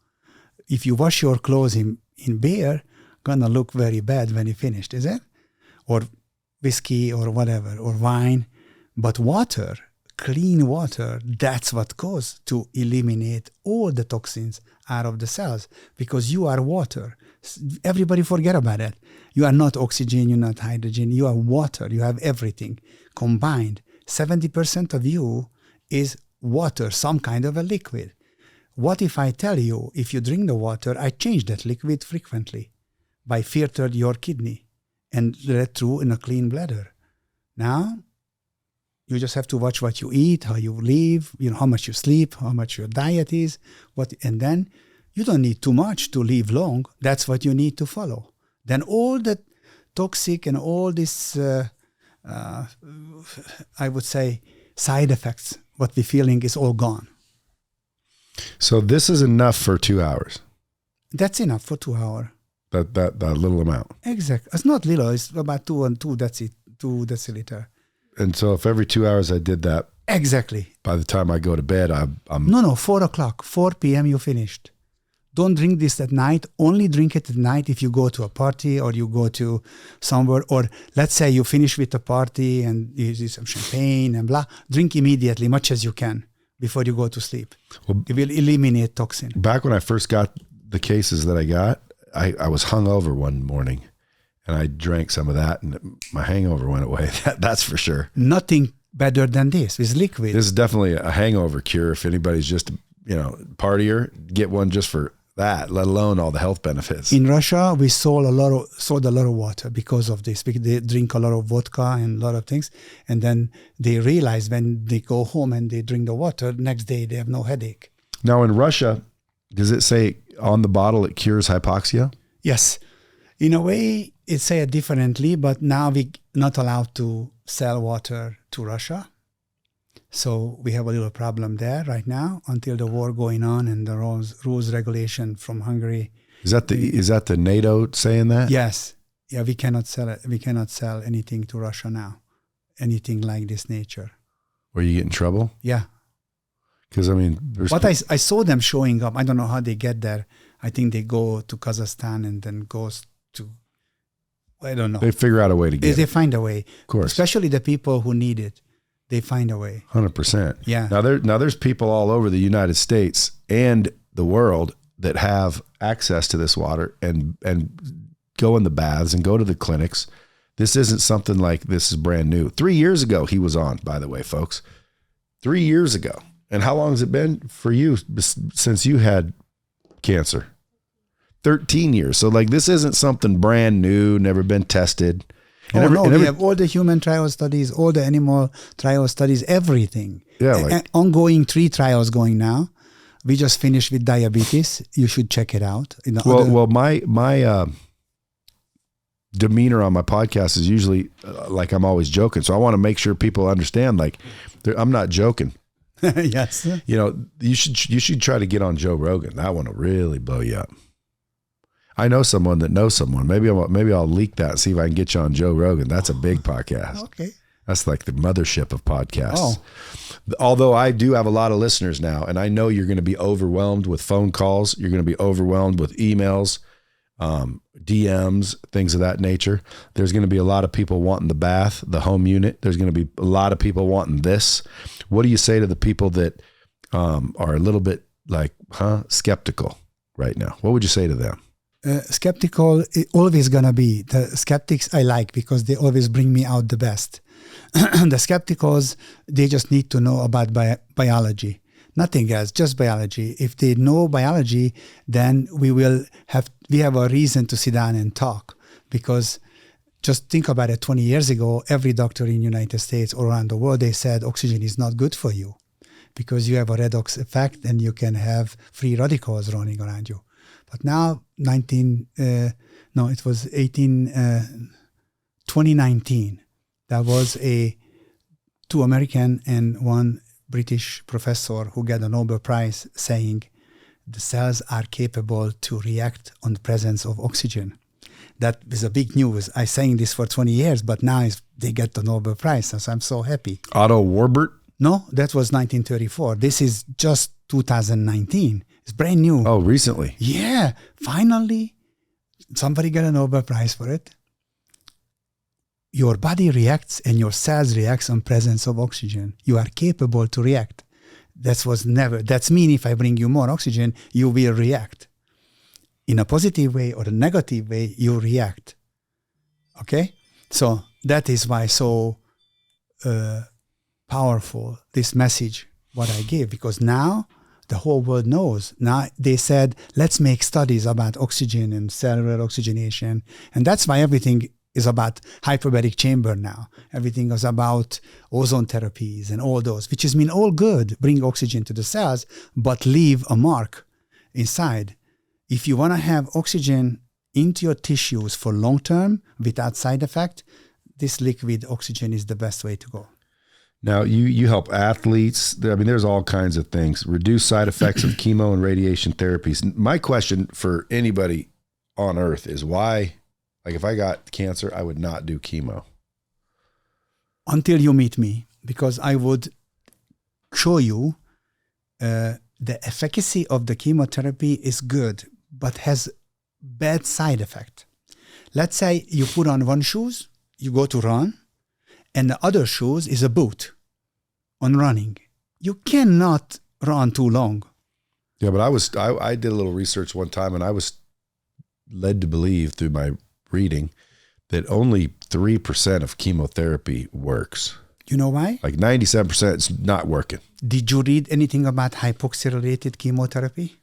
If you wash your clothes in beer, gonna look very bad when you finished, is it? Or whiskey or whatever, or wine. But water, clean water, that's what goes to eliminate all the toxins out of the cells, because you are water. Everybody forget about it. You are not oxygen, you're not hydrogen, you are water. You have everything combined. 70% of you is water, some kind of a liquid. What if I tell you, if you drink the water, I change that liquid frequently by filtered your kidney and let through in a clean bladder? Now, you just have to watch what you eat, how you live, how much you sleep, how much your diet is, and then you don't need too much to live long. That's what you need to follow. Then all the toxic and all this, I would say, side effects, what we're feeling is all gone.
So this is enough for 2 hours.
That's enough for 2 hours.
That little amount.
Exactly. It's not little. It's about 2 deciliter.
And so if every 2 hours I did that,
exactly.
By the time I go to bed, I'm...
No, 4 o'clock, 4 p.m. you finished. Don't drink this at night. Only drink it at night if you go to a party or you go to somewhere, or let's say you finish with a party and you do some champagne and blah. Drink immediately, much as you can, before you go to sleep. Well, it will eliminate toxin.
Back when I first got the cases that I got, I was hungover one morning and I drank some of that and my hangover went away. That's for sure.
Nothing better than this. It's liquid.
This is definitely a hangover cure. If anybody's just, partier, get one just for that, let alone all the health benefits.
In Russia, we sold a lot of water because of this. They drink a lot of vodka and a lot of things. And then they realize when they go home and they drink the water, next day they have no headache.
Now in Russia, does it say on the bottle it cures hypoxia?
Yes. In a way, it's said differently, but now we're not allowed to sell water to Russia. So we have a little problem there right now until the war going on and the rules regulation from Hungary.
Is that the NATO saying that?
Yes. Yeah, we cannot sell it. We cannot sell anything to Russia now. Anything like this nature.
Or you get in trouble?
Yeah.
Because, I mean, there's
But I saw them showing up. I don't know how they get there. I think they go to Kazakhstan and then goes to, I don't know.
they figure out a way to get
They
it.
find a way.
Of course.
Especially the people who need it. They find a way.
100%.
Yeah.
Now there's people all over the United States and the world that have access to this water and go in the baths and go to the clinics. This isn't something like this is brand new. 3 years ago he was on, by the way, folks. 3 years ago. And how long has it been for you since you had cancer? 13 years. So like this isn't something brand new, never been tested. And
we have all the human trial studies, all the animal trial studies, everything.
Yeah, like,
ongoing 3 trials going now. We just finished with diabetes. You should check it out.
well, my demeanor on my podcast is usually like I'm always joking. So I want to make sure people understand, like, I'm not joking.
Yes.
You know, you should try to get on Joe Rogan. That one will really blow you up. I know someone that knows someone. Maybe I'll leak that and see if I can get you on Joe Rogan. That's a big podcast.
Okay.
That's like the mothership of podcasts.
Oh.
Although I do have a lot of listeners now, and I know you're going to be overwhelmed with phone calls. You're going to be overwhelmed with emails, DMs, things of that nature. There's going to be a lot of people wanting the bath, the home unit. There's going to be a lot of people wanting this. What do you say to the people that are a little bit like, skeptical right now? What would you say to them?
Skeptical, always gonna be. The skeptics I like because they always bring me out the best. The skepticals, they just need to know about biology. Nothing else, just biology. If they know biology, then we have a reason to sit down and talk. Because just think about it, 20 years ago, every doctor in the United States or around the world, they said oxygen is not good for you because you have a redox effect and you can have free radicals running around you. But now, 2019, there was 2 American and 1 British professor who got a Nobel Prize saying the cells are capable to react on the presence of oxygen. That is a big news. I'm saying this for 20 years, but now they get the Nobel Prize, so I'm so happy.
Otto Warburg?
No, that was 1934. This is just 2019. It's brand new.
Oh, recently.
Yeah. Finally, somebody got a Nobel Prize for it. Your body reacts and your cells react on presence of oxygen. You are capable to react. That's mean if I bring you more oxygen, you will react. In a positive way or a negative way, you react. Okay? So that is why so powerful this message, what I give, because now the whole world knows. Now they said, let's make studies about oxygen and cellular oxygenation. And that's why everything is about hyperbaric chamber now. Everything is about ozone therapies and all those, which is mean all good, bring oxygen to the cells, but leave a mark inside. If you want to have oxygen into your tissues for long term without side effect, this liquid oxygen is the best way to go.
Now, you help athletes. I mean, there's all kinds of things. Reduce side effects of chemo and radiation therapies. My question for anybody on earth is why, like if I got cancer, I would not do chemo.
Until you meet me, because I would show you the efficacy of the chemotherapy is good, but has bad side effect. Let's say you put on one shoes, you go to run, and the other shoes is a boot on running. You cannot run too long.
Yeah, but I did a little research one time, and I was led to believe through my reading that only 3% of chemotherapy works.
You know why?
Like 97% is not working.
Did you read anything about hypoxia-related chemotherapy?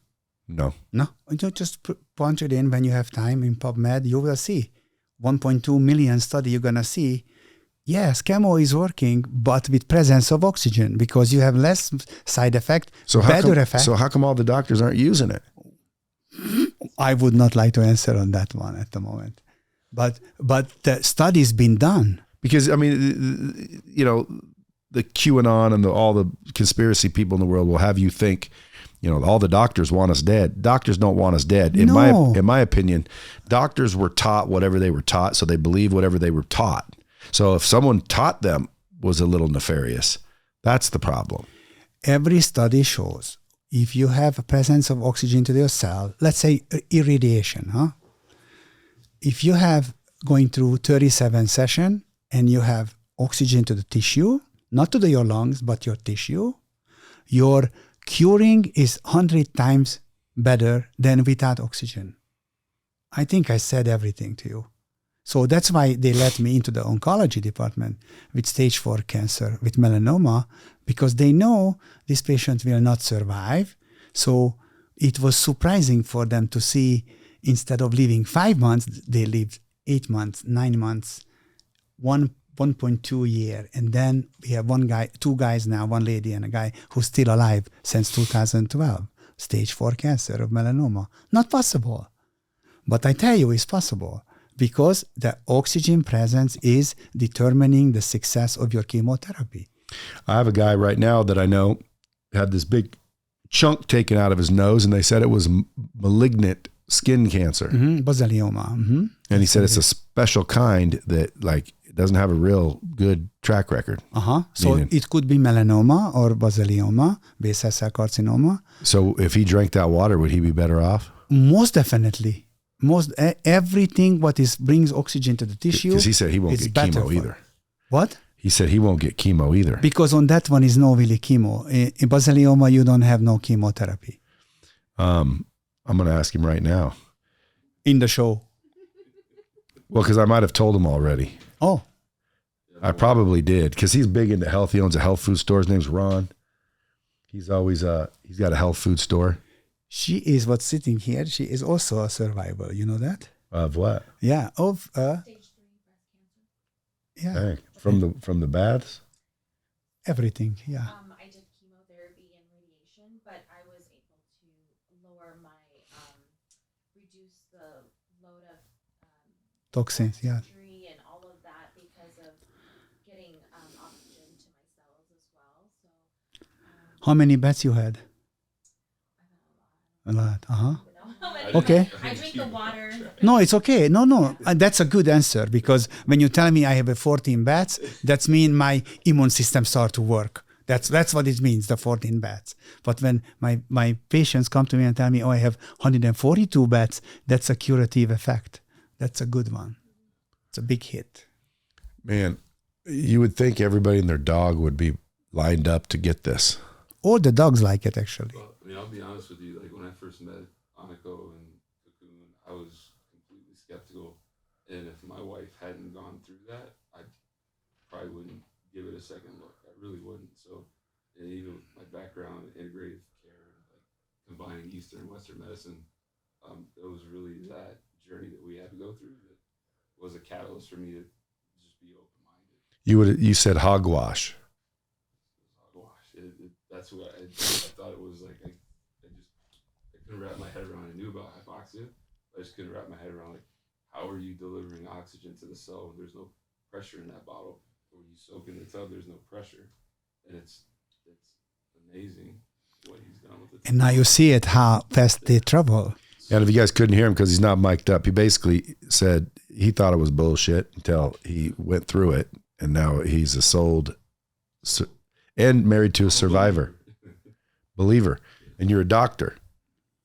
No.
No? You just punch it in when you have time in PubMed. You will see. 1.2 million study you're going to see. Yes, chemo is working, but with presence of oxygen because you have less side effect, better effect.
So how come all the doctors aren't using it?
I would not like to answer on that one at the moment. But the study's been done.
Because, I mean, you know, the QAnon and all the conspiracy people in the world will have you think, you know, all the doctors want us dead. Doctors don't want us dead. In my opinion, doctors were taught whatever they were taught, so they believe whatever they were taught. So if someone taught them was a little nefarious, That's the problem.
Every study shows if you have a presence of oxygen to your cell, let's say irradiation, if you have going through 37 session and you have oxygen to the tissue, not to your lungs, but your tissue, your curing is 100 times better than without oxygen. I think I said everything to you. So that's why they let me into the oncology department with stage 4 cancer, with melanoma, because they know this patient will not survive. So it was surprising for them to see, instead of living 5 months, they lived 8 months, 9 months, 1.2 year. And then we have two guys now, one lady and a guy who's still alive since 2012, stage 4 cancer of melanoma. Not possible. But I tell you, it's possible. Because the oxygen presence is determining the success of your chemotherapy.
I have a guy right now that I know had this big chunk taken out of his nose, and they said it was malignant skin cancer.
Basilioma.
And he said it's a special kind that like doesn't have a real good track record.
So it could be melanoma or basilioma, basal cell carcinoma.
So if he drank that water, would he be better off?
Most definitely. Everything what brings oxygen to the tissue.
Because he said he won't get chemo either.
What?
He said he won't get chemo either.
Because on that one is no really chemo. In basilioma, you don't have no chemotherapy.
I'm going to ask him right now.
In the show.
Well, because I might have told him already.
Oh.
I probably did, because he's big into health. He owns a health food store. His name's Ron. He's always he's got a health food store.
She is what's sitting here. She is also a survivor. You know that?
Of what?
Yeah, of
stage 3 breast cancer.
yeah,
Dang. From the baths?
everything. Yeah,
I did chemotherapy and radiation, but I was able to lower my reduce the load of
toxins. Yeah.
surgery and all of that because of getting oxygen to my cells as well. So
How many bets you had? A lot. Okay.
I drink the water.
No, it's okay. No. That's a good answer, because when you tell me I have a 14 bats, that's mean my immune system start to work. That's what it means, the 14 bats. But when my patients come to me and tell me, I have 142 bats, that's a curative effect. That's a good one. It's a big hit.
Man, you would think everybody and their dog would be lined up to get this.
All the dogs like it, actually.
Well, I mean, I'll be honest with you. Like when I first met Aniko and Kaqun, I was completely skeptical. And if my wife hadn't gone through that, I probably wouldn't give it a second look. I really wouldn't. So, and even with my background in integrative care, like combining Eastern and Western medicine, it was really that journey that we had to go through that was a catalyst for me to just be open-minded.
You said hogwash.
That's what I thought it was like. I couldn't wrap my head around. I knew about hypoxia, but I just couldn't wrap my head around like, how are you delivering oxygen to the cell when there's no pressure in that bottle? Or when you soak in the tub, there's no pressure, and it's amazing what he's done with it.
And now you see it, how fast they travel.
And if you guys couldn't hear him because he's not mic'd up, he basically said he thought it was bullshit until he went through it, and now he's a sold and married to a survivor, believer, and you're a doctor.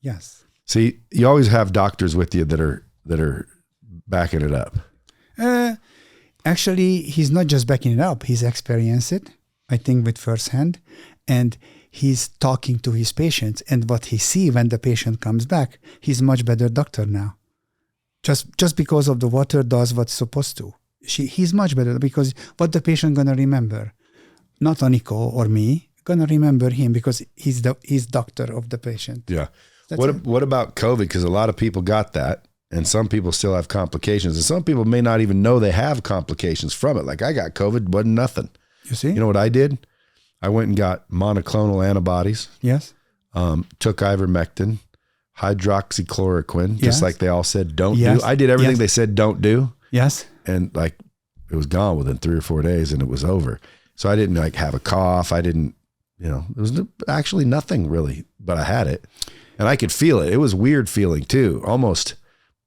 Yes.
See, you always have doctors with you that are backing it up.
Actually, he's not just backing it up. He's experienced it, I think, with firsthand, and he's talking to his patients. And what he see when the patient comes back, he's a much better doctor now. Just because of the water does what's supposed to. He's much better, because what the patient gonna remember, not Aniko or me, gonna remember him because he's doctor of the patient.
Yeah.
That's
What about COVID? Because a lot of people got that, and some people still have complications, and some people may not even know they have complications from it. Like I got COVID, wasn't nothing.
You see?
You know what I did? I went and got monoclonal antibodies.
Yes.
Took ivermectin, hydroxychloroquine,
Yes.
just like they all said don't
Yes.
do. I did everything
Yes.
they said don't do,
Yes.
and like it was gone within 3 or 4 days, and it was over. So I didn't like have a cough. I didn't, there was actually nothing really, but I had it, and I could feel it. It was weird feeling too, almost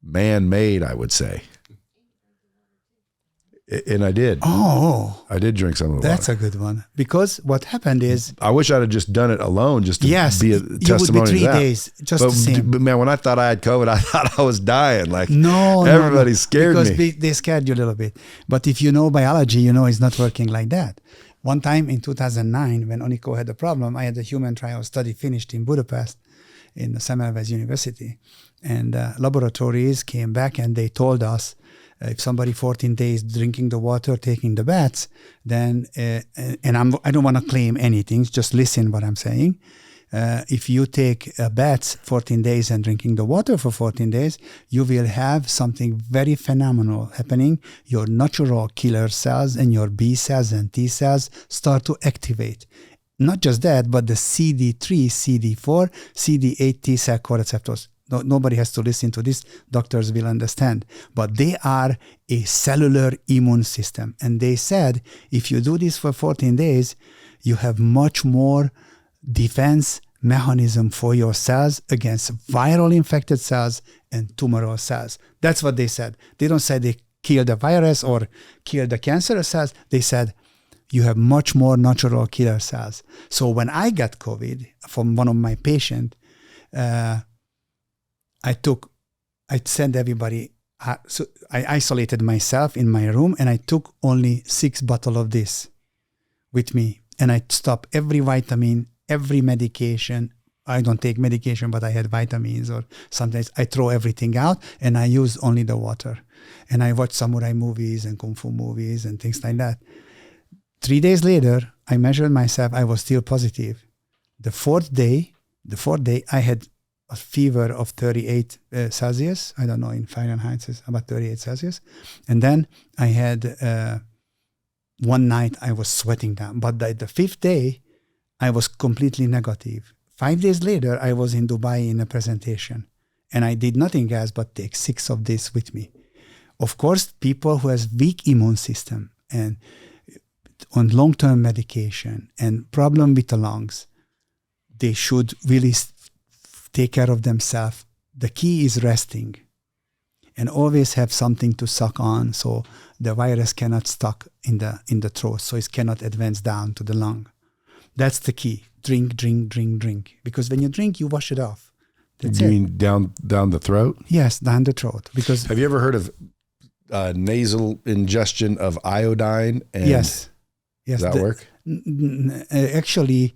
man-made, I would say. And I did.
Oh,
I did drink some of the
that's
water.
a good one. Because what happened is,
I wish I'd have just done it alone, just to
yes,
be a
you would be
testimony
3
to that.
days, just the same.
But man, when I thought I had COVID, I thought I was dying. Like
No,
everybody
no.
scared
because
me.
they scared you a little bit. But if you know biology, you know it's not working like that. One time in 2009, when Oniko had a problem, I had a human trial study finished in Budapest, in the Semmelweis University. And laboratories came back and they told us, if somebody 14 days drinking the water, taking the baths, then, and I don't want to claim anything, just listen what I'm saying. If you take baths 14 days and drinking the water for 14 days, you will have something very phenomenal happening. Your natural killer cells and your B cells and T cells start to activate. Not just that, but the CD3, CD4, CD8 T cell co-receptors. Nobody has to listen to this. Doctors will understand. But they are a cellular immune system. And they said, if you do this for 14 days, you have much more defense mechanism for your cells against viral infected cells and tumoral cells. That's what they said. They don't say they kill the virus or kill the cancerous cells. They said, you have much more natural killer cells. So when I got COVID from one of my patients, I sent everybody, so I isolated myself in my room and I took only 6 bottles of this with me. And I stopped every vitamin, every medication. I don't take medication, but I had vitamins, or sometimes I throw everything out and I use only the water. And I watch samurai movies and kung fu movies and things like that. 3 days later, I measured myself. I was still positive. The fourth day, I had a fever of 38 Celsius. I don't know, in Fahrenheit, it's about 38 Celsius. And then I had one night I was sweating down. But the 5th day, I was completely negative. 5 days later, I was in Dubai in a presentation. And I did nothing else but take 6 of this with me. Of course, people who has weak immune system and on long-term medication and problem with the lungs, they should really take care of themselves. The key is resting and always have something to suck on so the virus cannot stuck in the throat, so it cannot advance down to the lung. That's the key. Drink, drink, drink, drink. Because when you drink, you wash it off. That's
You
it.
mean down the throat?
Yes, down the throat. Because
Have you ever heard of nasal ingestion of iodine? And
yes.
Does that work?
Actually,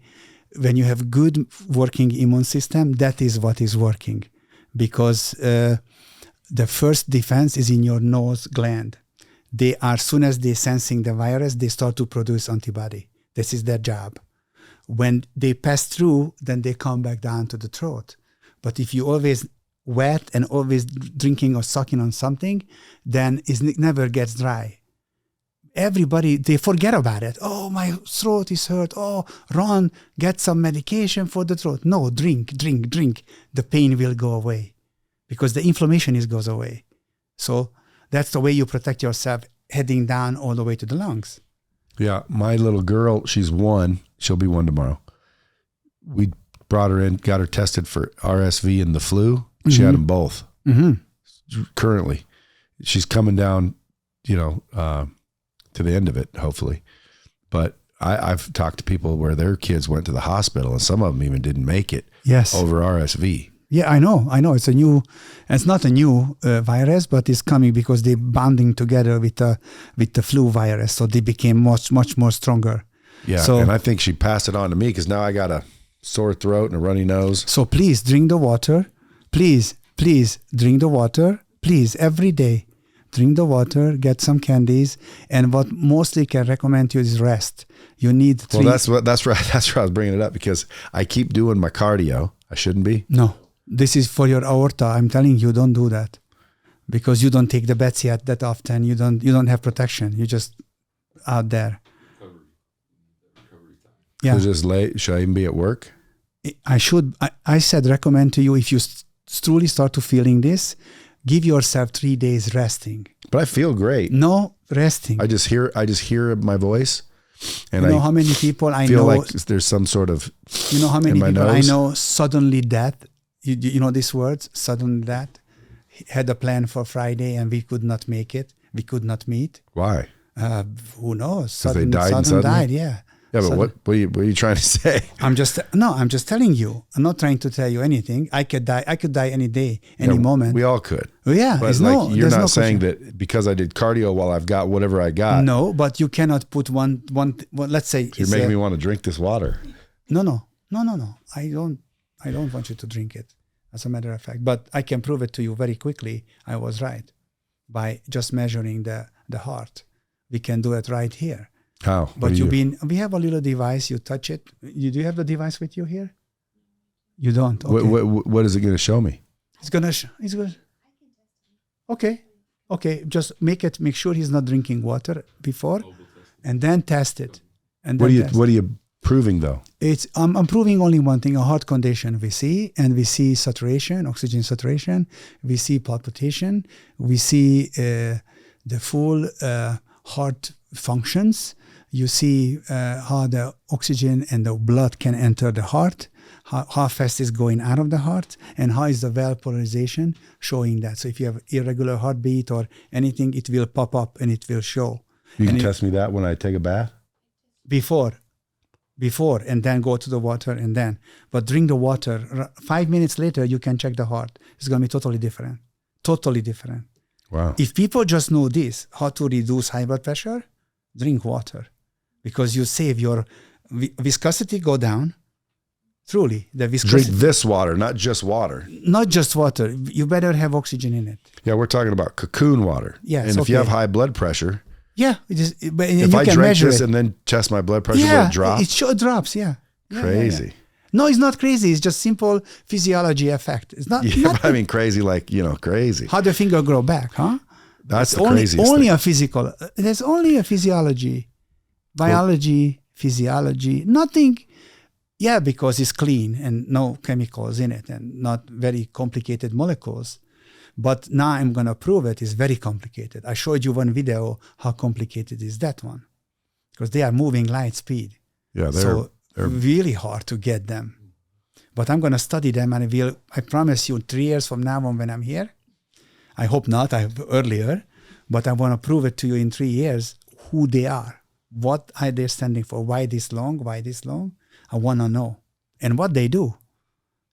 when you have good working immune system, that is what is working. Because the first defense is in your nose gland. They are, as soon as they sensing the virus, they start to produce antibody. This is their job. When they pass through, then they come back down to the throat. But if you always wet and always drinking or sucking on something, then it never gets dry. Everybody, they forget about it. Oh, my throat is hurt. Oh, run, get some medication for the throat. No, drink, drink, drink. The pain will go away because the inflammation goes away. So that's the way you protect yourself, heading down all the way to the lungs.
Yeah. My little girl, she's 1. She'll be 1 tomorrow. We brought her in, got her tested for RSV and the flu. She had them both. Mm-hmm. Currently. She's coming down, to the end of it, hopefully. But I've talked to people where their kids went to the hospital and some of them even didn't make it.
Yes.
Over RSV.
Yeah, I know. It's not a new virus, but it's coming because they're bonding together with the flu virus. So they became much, much more stronger.
Yeah.
So,
and I think she passed it on to me because now I got a sore throat and a runny nose.
So please drink the water. Please drink the water. Please, every day. Drink the water, get some candies, and what mostly can recommend you is rest. You need 3.
Well, that's right. That's why I was bringing it up, because I keep doing my cardio. I shouldn't be.
No, this is for your aorta. I'm telling you, don't do that because you don't take the bets yet that often. You don't have protection. You're just out there.
Recovery time.
Yeah.
Is this late? Should I even be at work?
I said recommend to you, if you truly start to feeling this, give yourself 3 days resting.
But I feel great.
No, resting.
I just hear my voice, and
you know how many people I
feel
know.
like there's some sort of.
You know how many
in my
people I
nose?
know suddenly death. You know these words, sudden death. Had a plan for Friday and we could not make it. We could not meet.
Why?
Who knows?
Because they died and
Sudden
suddenly?
died, yeah.
Yeah, but
Sudden-
what are you trying to say?
I'm just telling you. I'm not trying to tell you anything. I could die any day, any
Yeah,
moment.
We all could.
Yeah,
But
it's
like, you're
there's
not
no
saying
question.
that because I did cardio while I've got whatever I got.
No, but you cannot put one. Let's say
You're making me want to drink this water.
No. I don't want you to drink it, as a matter of fact. But I can prove it to you very quickly. I was right by just measuring the heart. We can do it right here.
How? What
But
do
we have a little device. You touch it. Do you have the device with you here? You don't. Okay.
What is it going to show me?
It's gonna. Okay. Just make sure he's not drinking water before, and then test it. And then
What are you proving though?
I'm proving only one thing: a heart condition we see, and we see saturation, oxygen saturation. We see palpitation. We see the full heart functions. You see how the oxygen and the blood can enter the heart, how fast is going out of the heart, and how is the valve polarization showing that. So if you have irregular heartbeat or anything, it will pop up and it will show.
You can
And
test me that when I take a bath?
Before, and then go to the water and then. But drink the water. 5 minutes later, you can check the heart. It's going to be totally different. Totally different.
Wow.
If people just know this, how to reduce high blood pressure, drink water. Because you save your viscosity go down. Truly, the
Drink
viscosity.
this water, not just water.
Not just water. You better have oxygen in it.
Yeah, we're talking about cocoon water.
Yes,
and if you have
okay.
high blood pressure,
Yeah, but
if
you
I
can
drank
measure
this
it.
and then test my blood pressure,
Yeah,
would it drop?
it drops. Yeah. Yeah,
Crazy.
yeah. No, it's not crazy. It's just simple physiology effect. It's not.
Yeah,
not
but I mean crazy, like, crazy.
how the finger grow back, huh?
That's the
only
craziest
only
thing.
a physical. There's only a physiology, biology, physiology. Nothing. Yeah, because it's clean and no chemicals in it and not very complicated molecules. But now I'm going to prove it is very complicated. I showed you one video how complicated is that one. Because they are moving light speed.
Yeah,
So
they're
really hard to get them. But I'm going to study them and I promise you 3 years from now on when I'm here, I hope not, earlier, but I want to prove it to you in 3 years who they are. What are they standing for? Why this long? I want to know. And what they do,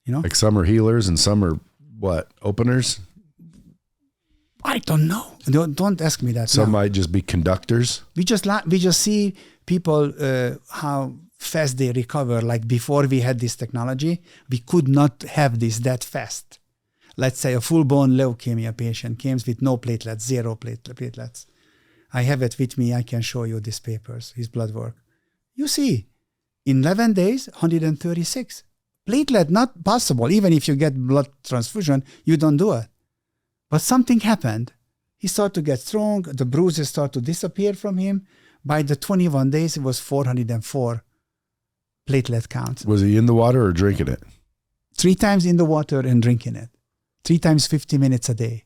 like some are healers and some are what? Openers?
I don't know. Don't ask me that.
Some
now.
might just be conductors.
We just see people how fast they recover. Like before we had this technology, we could not have this that fast. Let's say a full-blown leukemia patient came with no platelets, 0 platelets. I have it with me. I can show you these papers, his blood work. You see, in 11 days, 136. Platelet, not possible. Even if you get blood transfusion, you don't do it. But something happened. He started to get strong. The bruises start to disappear from him. By the 21 days, it was 404 platelet counts.
Was he in the water or drinking it?
3 times in the water and drinking it. 3 times 50 minutes a day.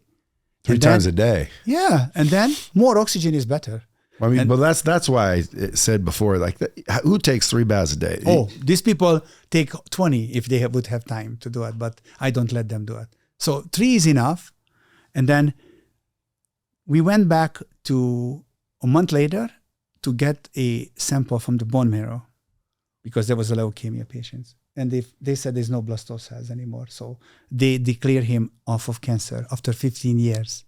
3
And
times
then-
a day.
Yeah. And then more oxygen is better.
I mean,
And-
but that's why I said before, like, who takes 3 baths a day?
Oh, these people take 20 if they would have time to do it, but I don't let them do it. So 3 is enough. And then we went back to a month later to get a sample from the bone marrow because there was a leukemia patient. And they said there's no blastose cells anymore. So they declare him off of cancer after 15 years.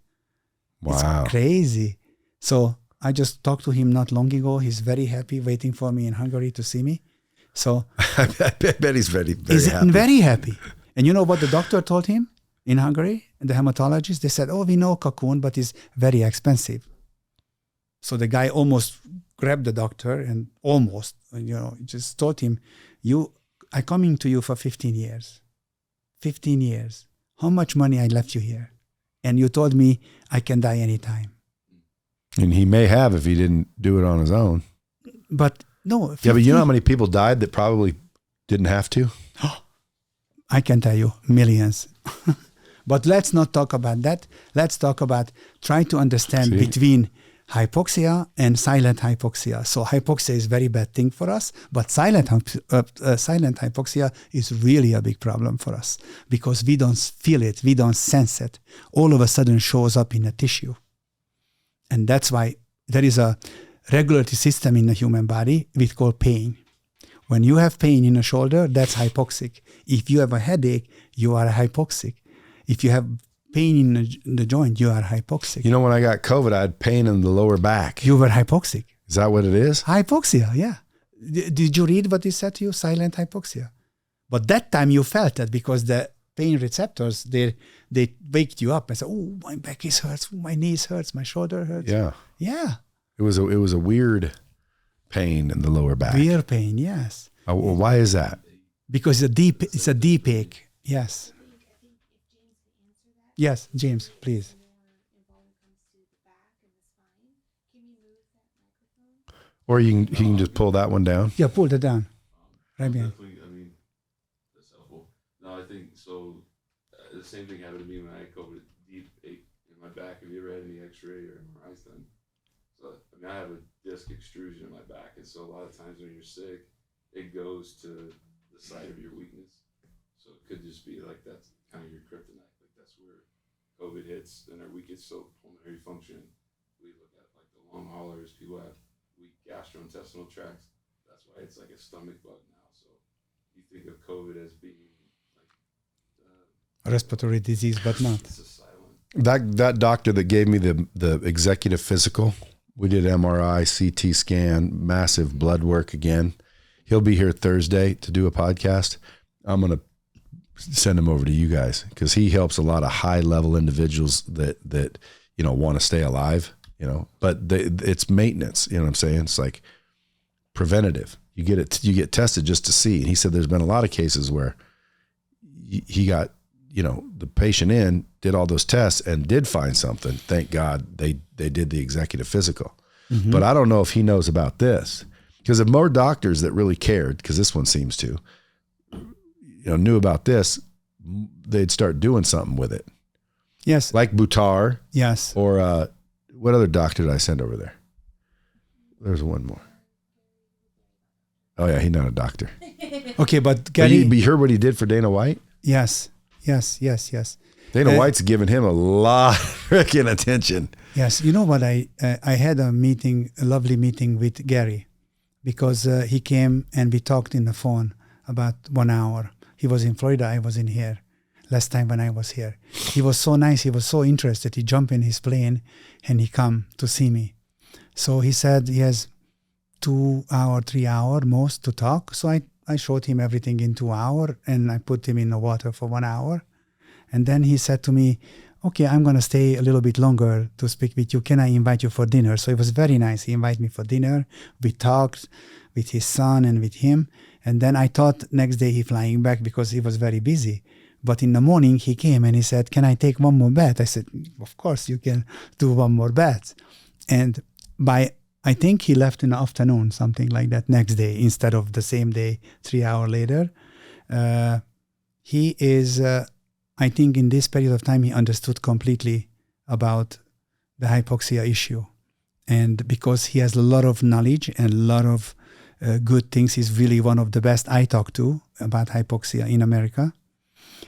Wow.
It's crazy. So I just talked to him not long ago. He's very happy waiting for me in Hungary to see me. So
I bet he's very, very
he's
happy.
very happy. And you know what the doctor told him in Hungary? The hematologist, they said, we know Kaqun, but it's very expensive. So the guy almost grabbed the doctor and just told him, I'm coming to you for 15 years. 15 years. How much money I left you here? And you told me I can die anytime.
And he may have if he didn't do it on his own.
But no. 15,
Yeah, but you know how many people died that probably didn't have to?
I can tell you, millions. But let's not talk about that. Let's talk about try to understand between hypoxia and silent hypoxia. So hypoxia is a very bad thing for us, but silent hypoxia is really a big problem for us because we don't feel it, we don't sense it. All of a sudden shows up in a tissue. And that's why there is a regulatory system in the human body we call pain. When you have pain in the shoulder, that's hypoxic. If you have a headache, you are hypoxic. If you have pain in the joint, you are hypoxic.
You know, when I got COVID, I had pain in the lower back.
You were hypoxic.
Is that what it is?
Hypoxia, yeah. Did you read what he said to you? Silent hypoxia. But that time you felt that because the pain receptors, they waked you up and said, oh, my back is hurts, oh, my knees hurts, my shoulder hurts.
Yeah.
Yeah.
It was a weird pain in the lower back.
Weird pain, yes.
Oh, well, why is that?
Because it's a deep ache. Yes. Yes, James, please.
Or he can just pull that one down.
Yeah, pull that down. Right behind.
Definitely, I mean, that's helpful. No, I think so. The same thing happened to me when I had COVID. Deep ache in my back. Have you ever had any X-ray or MRIs done? So I mean, I have a disc extrusion in my back, and so a lot of times when you're sick, it goes to the site of your weakness. So it could just be like that's kind of your kryptonite. Like that's where COVID hits, and our weakest pulmonary function. We look at like the long haulers, people have weak gastrointestinal tracts. That's why it's like a stomach bug now. So you think of COVID as being like
A respiratory disease, but not.
it's a silent.
That doctor that gave me the executive physical, we did MRI, CT scan, massive blood work again. He'll be here Thursday to do a podcast. I'm going to send him over to you guys because he helps a lot of high level individuals that you know want to stay alive, you know, but it's maintenance, you know what I'm saying? It's like preventative. You get tested just to see. And he said there's been a lot of cases where he got, you know, the patient in, did all those tests and did find something. Thank God they did the executive physical. Mm-hmm. But I don't know if he knows about this because if more doctors that really cared, because this one seems to, you know, knew about this, they'd start doing something with it.
Yes.
Like Buttar.
Yes.
Or what other doctor did I send over there? There's one more. Oh yeah, he's not a doctor.
Okay, but Gary.
But you heard what he did for Dana White?
Yes.
Dana White's given him a lot of freaking attention.
Yes. You know what? I had a lovely meeting with Gary because he came and we talked in the phone about 1 hour. He was in Florida. I was in here last time when I was here. He was so nice. He was so interested. He jumped in his plane and he come to see me. So he said he has 2 hour, 3 hour most to talk. So I showed him everything in 2 hours and I put him in the water for 1 hour. And then he said to me, okay, I'm going to stay a little bit longer to speak with you. Can I invite you for dinner? So it was very nice. He invited me for dinner. We talked with his son and with him. And then I thought next day he flying back because he was very busy. But in the morning he came and he said, can I take one more bath? I said, of course you can do one more bath. And I think he left in the afternoon, something like that, next day, instead of the same day, 3 hours later. He is, I think in this period of time, he understood completely about the hypoxia issue. And because he has a lot of knowledge and a lot of good things, he's really one of the best I talk to about hypoxia in America.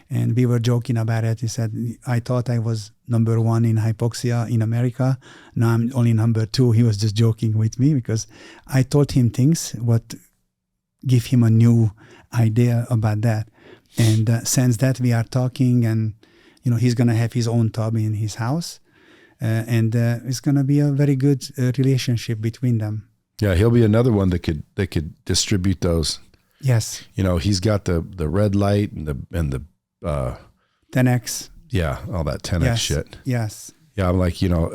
And we were joking about it. He said, I thought I was number 1 in hypoxia in America. Now I'm only number 2. He was just joking with me because I told him things what give him a new idea about that. And since that we are talking and, you know, he's going to have his own tub in his house. And it's going to be a very good relationship between them.
Yeah, he'll be another one that could distribute those.
Yes.
You know, he's got the red light and the
10X.
Yeah, all that 10X shit.
Yes.
Yeah, I'm like, you know,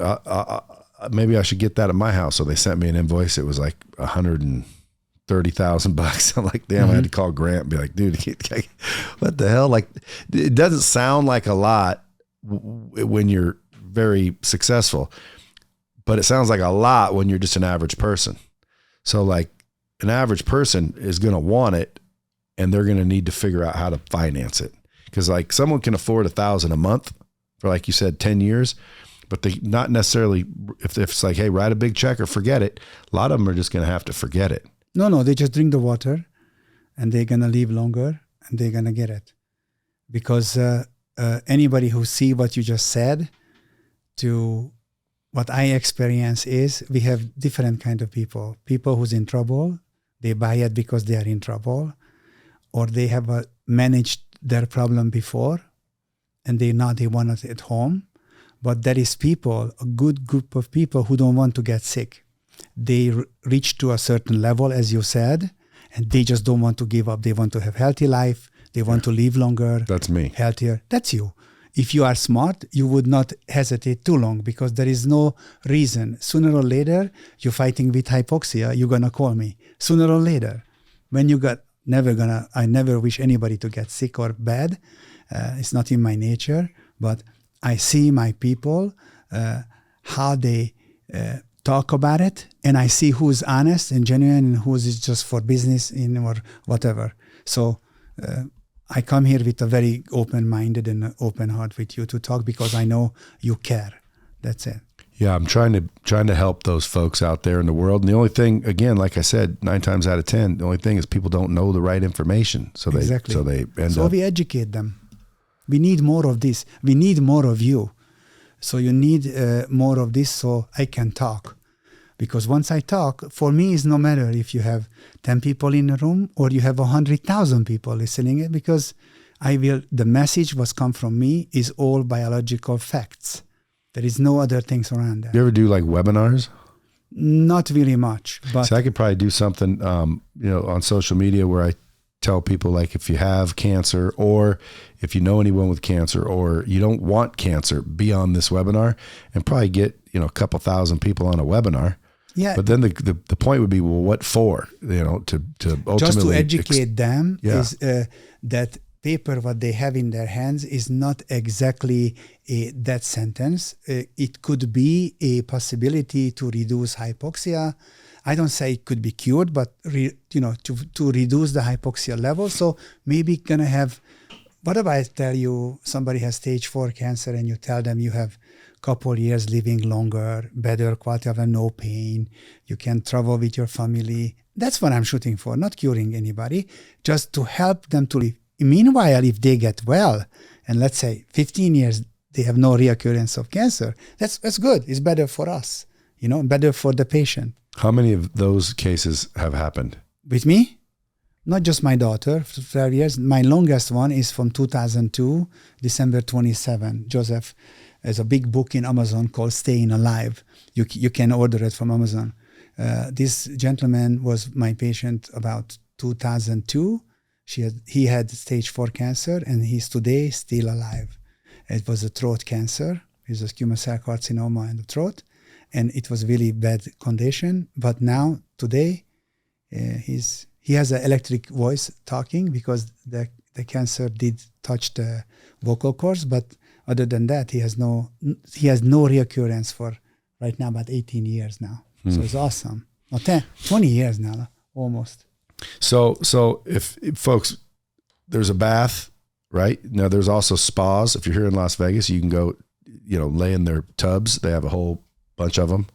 maybe I should get that at my house. So they sent me an invoice. It was like $130,000. I'm like, damn, I had to call Grant and be like, dude, what the hell? Like, it doesn't sound like a lot when you're very successful, but it sounds like a lot when you're just an average person. So like an average person is going to want it and they're going to need to figure out how to finance it. Because like someone can afford $1,000 a month for, like you said, 10 years, but they not necessarily, if it's like, hey, write a big check or forget it. A lot of them are just going to have to forget it.
No, they just drink the water and they're going to live longer and they're going to get it. Because anybody who see what you just said, to what I experience is we have different kind of people. People who's in trouble, they buy it because they are in trouble, or they have managed their problem before, and they want it at home. But there is people, a good group of people who don't want to get sick. They reach to a certain level, as you said, and they just don't want to give up. They want to have healthy life. They want to live longer.
That's me.
Healthier. That's you. If you are smart, you would not hesitate too long because there is no reason. Sooner or later, you're fighting with hypoxia, you're going to call me. Sooner or later. When you got, I never wish anybody to get sick or bad. It's not in my nature, but I see my people, how they talk about it, and I see who's honest and genuine and who's just for business or whatever. So I come here with a very open-minded and open heart with you to talk because I know you care. That's it.
Yeah, I'm trying to help those folks out there in the world. And the only thing, again, like I said, 9 times out of 10, the only thing is people don't know the right information. So they end up.
We educate them. We need more of this. We need more of you. So you need more of this so I can talk. Because once I talk, for me, it's no matter if you have 10 people in a room or you have 100,000 people listening it, because the message was come from me is all biological facts. There is no other things around that.
You ever do like webinars?
Not really much. But
so I could probably do something, on social media where I tell people, like, if you have cancer or if you know anyone with cancer or you don't want cancer, be on this webinar, and probably get, a couple thousand people on a webinar.
Yeah.
But then the point would be, well, what for? To ultimately
just to educate them
yeah.
is that paper what they have in their hands is not exactly a death sentence. It could be a possibility to reduce hypoxia. I don't say it could be cured, but to reduce the hypoxia level. So maybe gonna have. What if I tell you somebody has stage 4 cancer and you tell them you have couple years living longer, better quality of life, no pain, you can travel with your family. That's what I'm shooting for, not curing anybody, just to help them to live. Meanwhile, if they get well, and let's say 15 years, they have no reoccurrence of cancer, that's good. It's better for us, better for the patient.
How many of those cases have happened?
With me? Not just my daughter, for 12 years. My longest one is from 2002, December 27. Joseph has a big book in Amazon called Staying Alive. You can order it from Amazon. This gentleman was my patient about 2002. He had stage 4 cancer, and he's today still alive. It was a throat cancer. It was a squamous cell carcinoma in the throat, and it was really bad condition. But now, today, he has an electric voice talking because the cancer did touch the vocal cords, but other than that, he has no reoccurrence for right now about 18 years now. So it's awesome. 20 years now, almost.
So if folks, there's a bath, right? Now there's also spas. If you're here in Las Vegas, you can go, lay in their tubs. They have a whole bunch of them.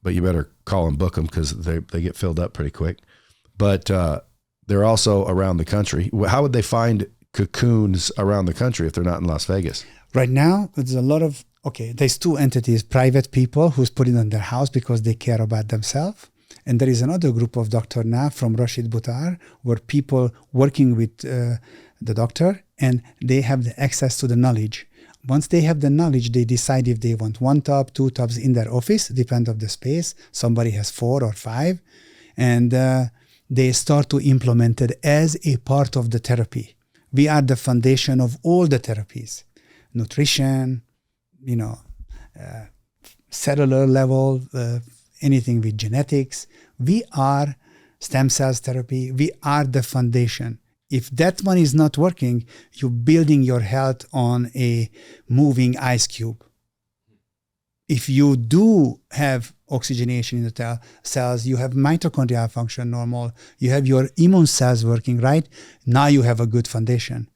But you better call and book them because they get filled up pretty quick. But they're also around the country. How would they find Kaquns around the country if they're not in Las Vegas?
Right now, there's a lot of, there's 2 entities, private people who's put it in their house because they care about themselves. And there is another group of doctor now from Rashid Buttar, where people working with the doctor, and they have the access to the knowledge. Once they have the knowledge, they decide if they want 1 tub, 2 tubs in their office, depend on the space. Somebody has 4 or 5. And they start to implement it as a part of the therapy. We are the foundation of all the therapies. Nutrition, cellular level, anything with genetics. We are stem cells therapy. We are the foundation. If that one is not working, you're building your health on a moving ice cube. If you do have oxygenation in the cells, you have mitochondrial function normal, you have your immune cells working right, now you have a good foundation.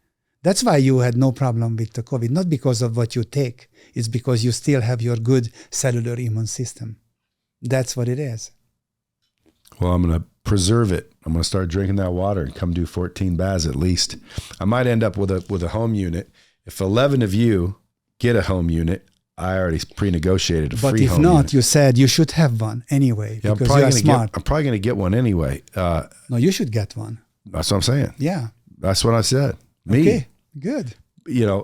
That's why you had no problem with the COVID, not because of what you take. It's because you still have your good cellular immune system. That's what it is.
Well, I'm going to preserve it. I'm going to start drinking that water and come do 14 baths at least. I might end up with a home unit. If 11 of you get a home unit, I already pre-negotiated a
But
free
if
home
not,
unit.
you said you should have one anyway
Yeah,
because you are smart.
I'm probably going to get one anyway.
No, you should get one.
That's what I'm saying.
Yeah.
That's what I said. Me,
Okay. Good.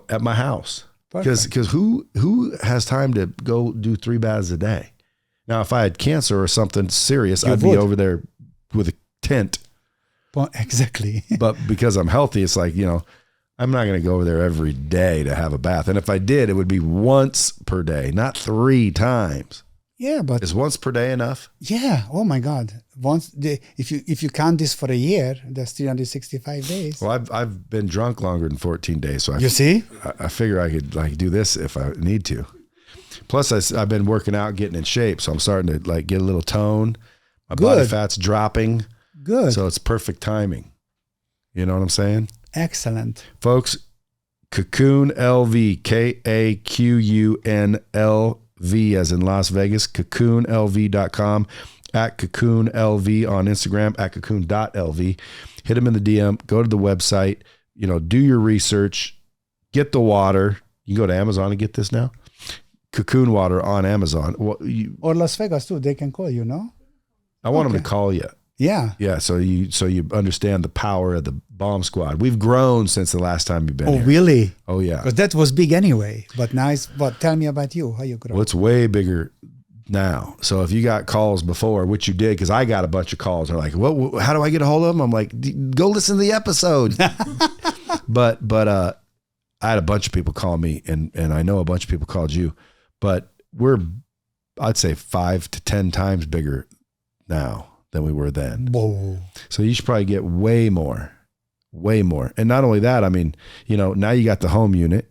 at my house.
Perfect.
Because who has time to go do 3 baths a day? Now, if I had cancer or something serious,
You
I'd
would.
be over there with a tent.
Well, exactly.
But because I'm healthy, it's like, I'm not going to go over there every day to have a bath. And if I did, it would be once per day, not 3 times.
Yeah, but
Is once per day enough?
yeah. Oh my God. If you count this for a year, that's 365 days.
Well, I've been drunk longer than 14 days, so
You see?
I figure I could do this if I need to. Plus, I've been working out, getting in shape, so I'm starting to get a little tone. My body
Good.
fat's dropping,
Good.
so it's perfect timing. You know what I'm saying,
Excellent.
folks? Kaqun LV, KAQUNLV, as in Las Vegas. KaqunLV.com. At Kaqun LV on Instagram, at Kaqun.lv. Hit them in the DM. Go to the website. Do your research. Get the water. You can go to Amazon and get this now. Kaqun water on Amazon. Well,
Or Las Vegas too. They can call you, no?
I want them to call you.
Yeah.
Yeah, so you understand the power of the bomb squad. We've grown since the last time you've been
Oh,
here.
really?
Oh yeah.
Because that was big anyway. But now tell me about you. How you grow?
Well, it's way bigger now. So if you got calls before, which you did, because I got a bunch of calls. They're like, "What? How do I get a hold of them?" I'm like, "Go listen to the episode." but I had a bunch of people call me, and I know a bunch of people called you, but I'd say 5 to 10 times bigger now than we were then.
Whoa.
So you should probably get way more. And not only that, I mean, now you got the home unit,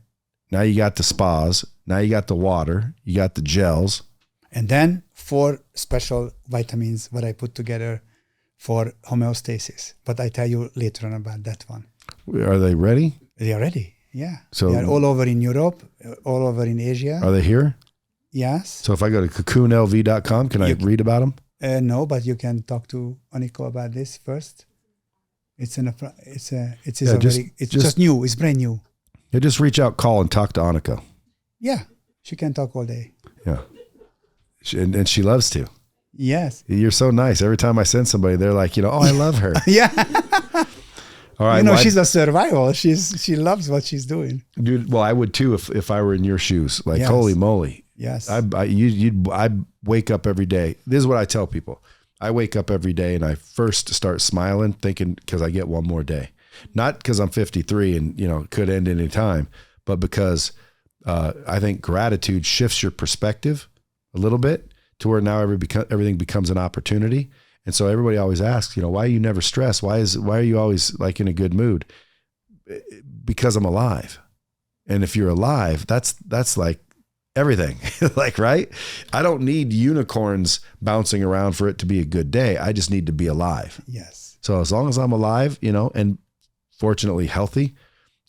now you got the spas, now you got the water, you got the gels.
And then 4 special vitamins what I put together for homeostasis. But I tell you later on about that one.
Are they ready?
They are ready. Yeah.
So
they are all over in Europe, all over in Asia.
Are they here?
Yes.
So if I go to kaqunlv.com, can I read about them?
No, but you can talk to Aniko about this first. It's just new. It's brand new.
Yeah, just reach out, call, and talk to Annika.
Yeah. She can talk all day.
Yeah. And she loves to.
Yes.
You're so nice. Every time I send somebody, they're like, I love her.
Yeah.
All right.
She's a survival. She loves what she's doing.
Dude, well, I would too if I were in your shoes. Like,
Yes.
holy moly.
Yes.
I wake up every day. This is what I tell people. I wake up every day and I first start smiling, thinking because I get one more day. Not because I'm 53 and it could end any time, but because I think gratitude shifts your perspective a little bit to where now everything becomes an opportunity. And so everybody always asks, why are you never stressed? Why are you always like in a good mood? Because I'm alive. And if you're alive, that's like everything. Like, right? I don't need unicorns bouncing around for it to be a good day. I just need to be alive.
Yes.
So as long as I'm alive, and fortunately healthy,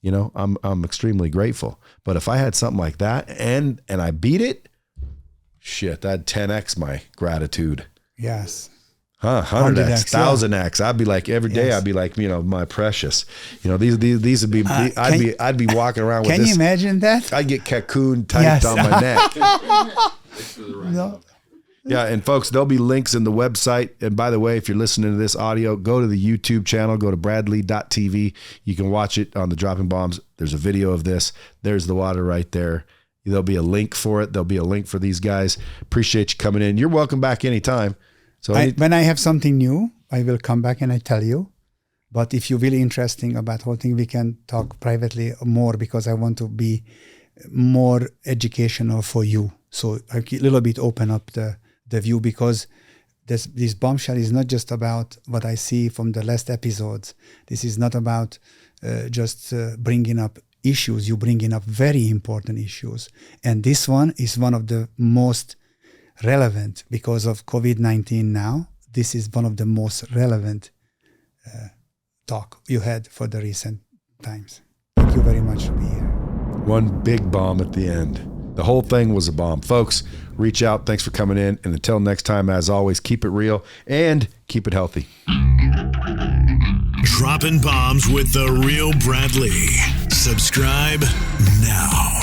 I'm extremely grateful. But if I had something like that and I beat it, shit, that'd 10x my gratitude.
Yes.
100x,
100x, yeah.
1000x. I'd be like every day.
Yes.
I'd be like, my precious. These would be. I'd be walking around with
Can
this.
you imagine that?
I'd get Kaqun typed
Yes.
on my neck.
Thanks for the ride.
No.
Yeah, and folks, there'll be links in the website. And by the way, if you're listening to this audio, go to the YouTube channel, go to bradley.tv. You can watch it on the Dropping Bombs. There's a video of this. There's the water right there. There'll be a link for it. There'll be a link for these guys. Appreciate you coming in. You're welcome back anytime. So
When I have something new, I will come back and I tell you. But if you're really interesting about whole thing, we can talk privately more because I want to be more educational for you. So I a little bit open up the view because this bombshell is not just about what I see from the last episodes. This is not about just bringing up issues. You're bringing up very important issues. And this one is one of the most relevant because of COVID-19 now. This is one of the most relevant talk you had for the recent times. Thank you very much to be here.
one big bomb at the end. The whole thing was a bomb. Folks, reach out. Thanks for coming in. And until next time, as always, keep it real and keep it healthy.
Dropping bombs with the real Bradley. Subscribe now.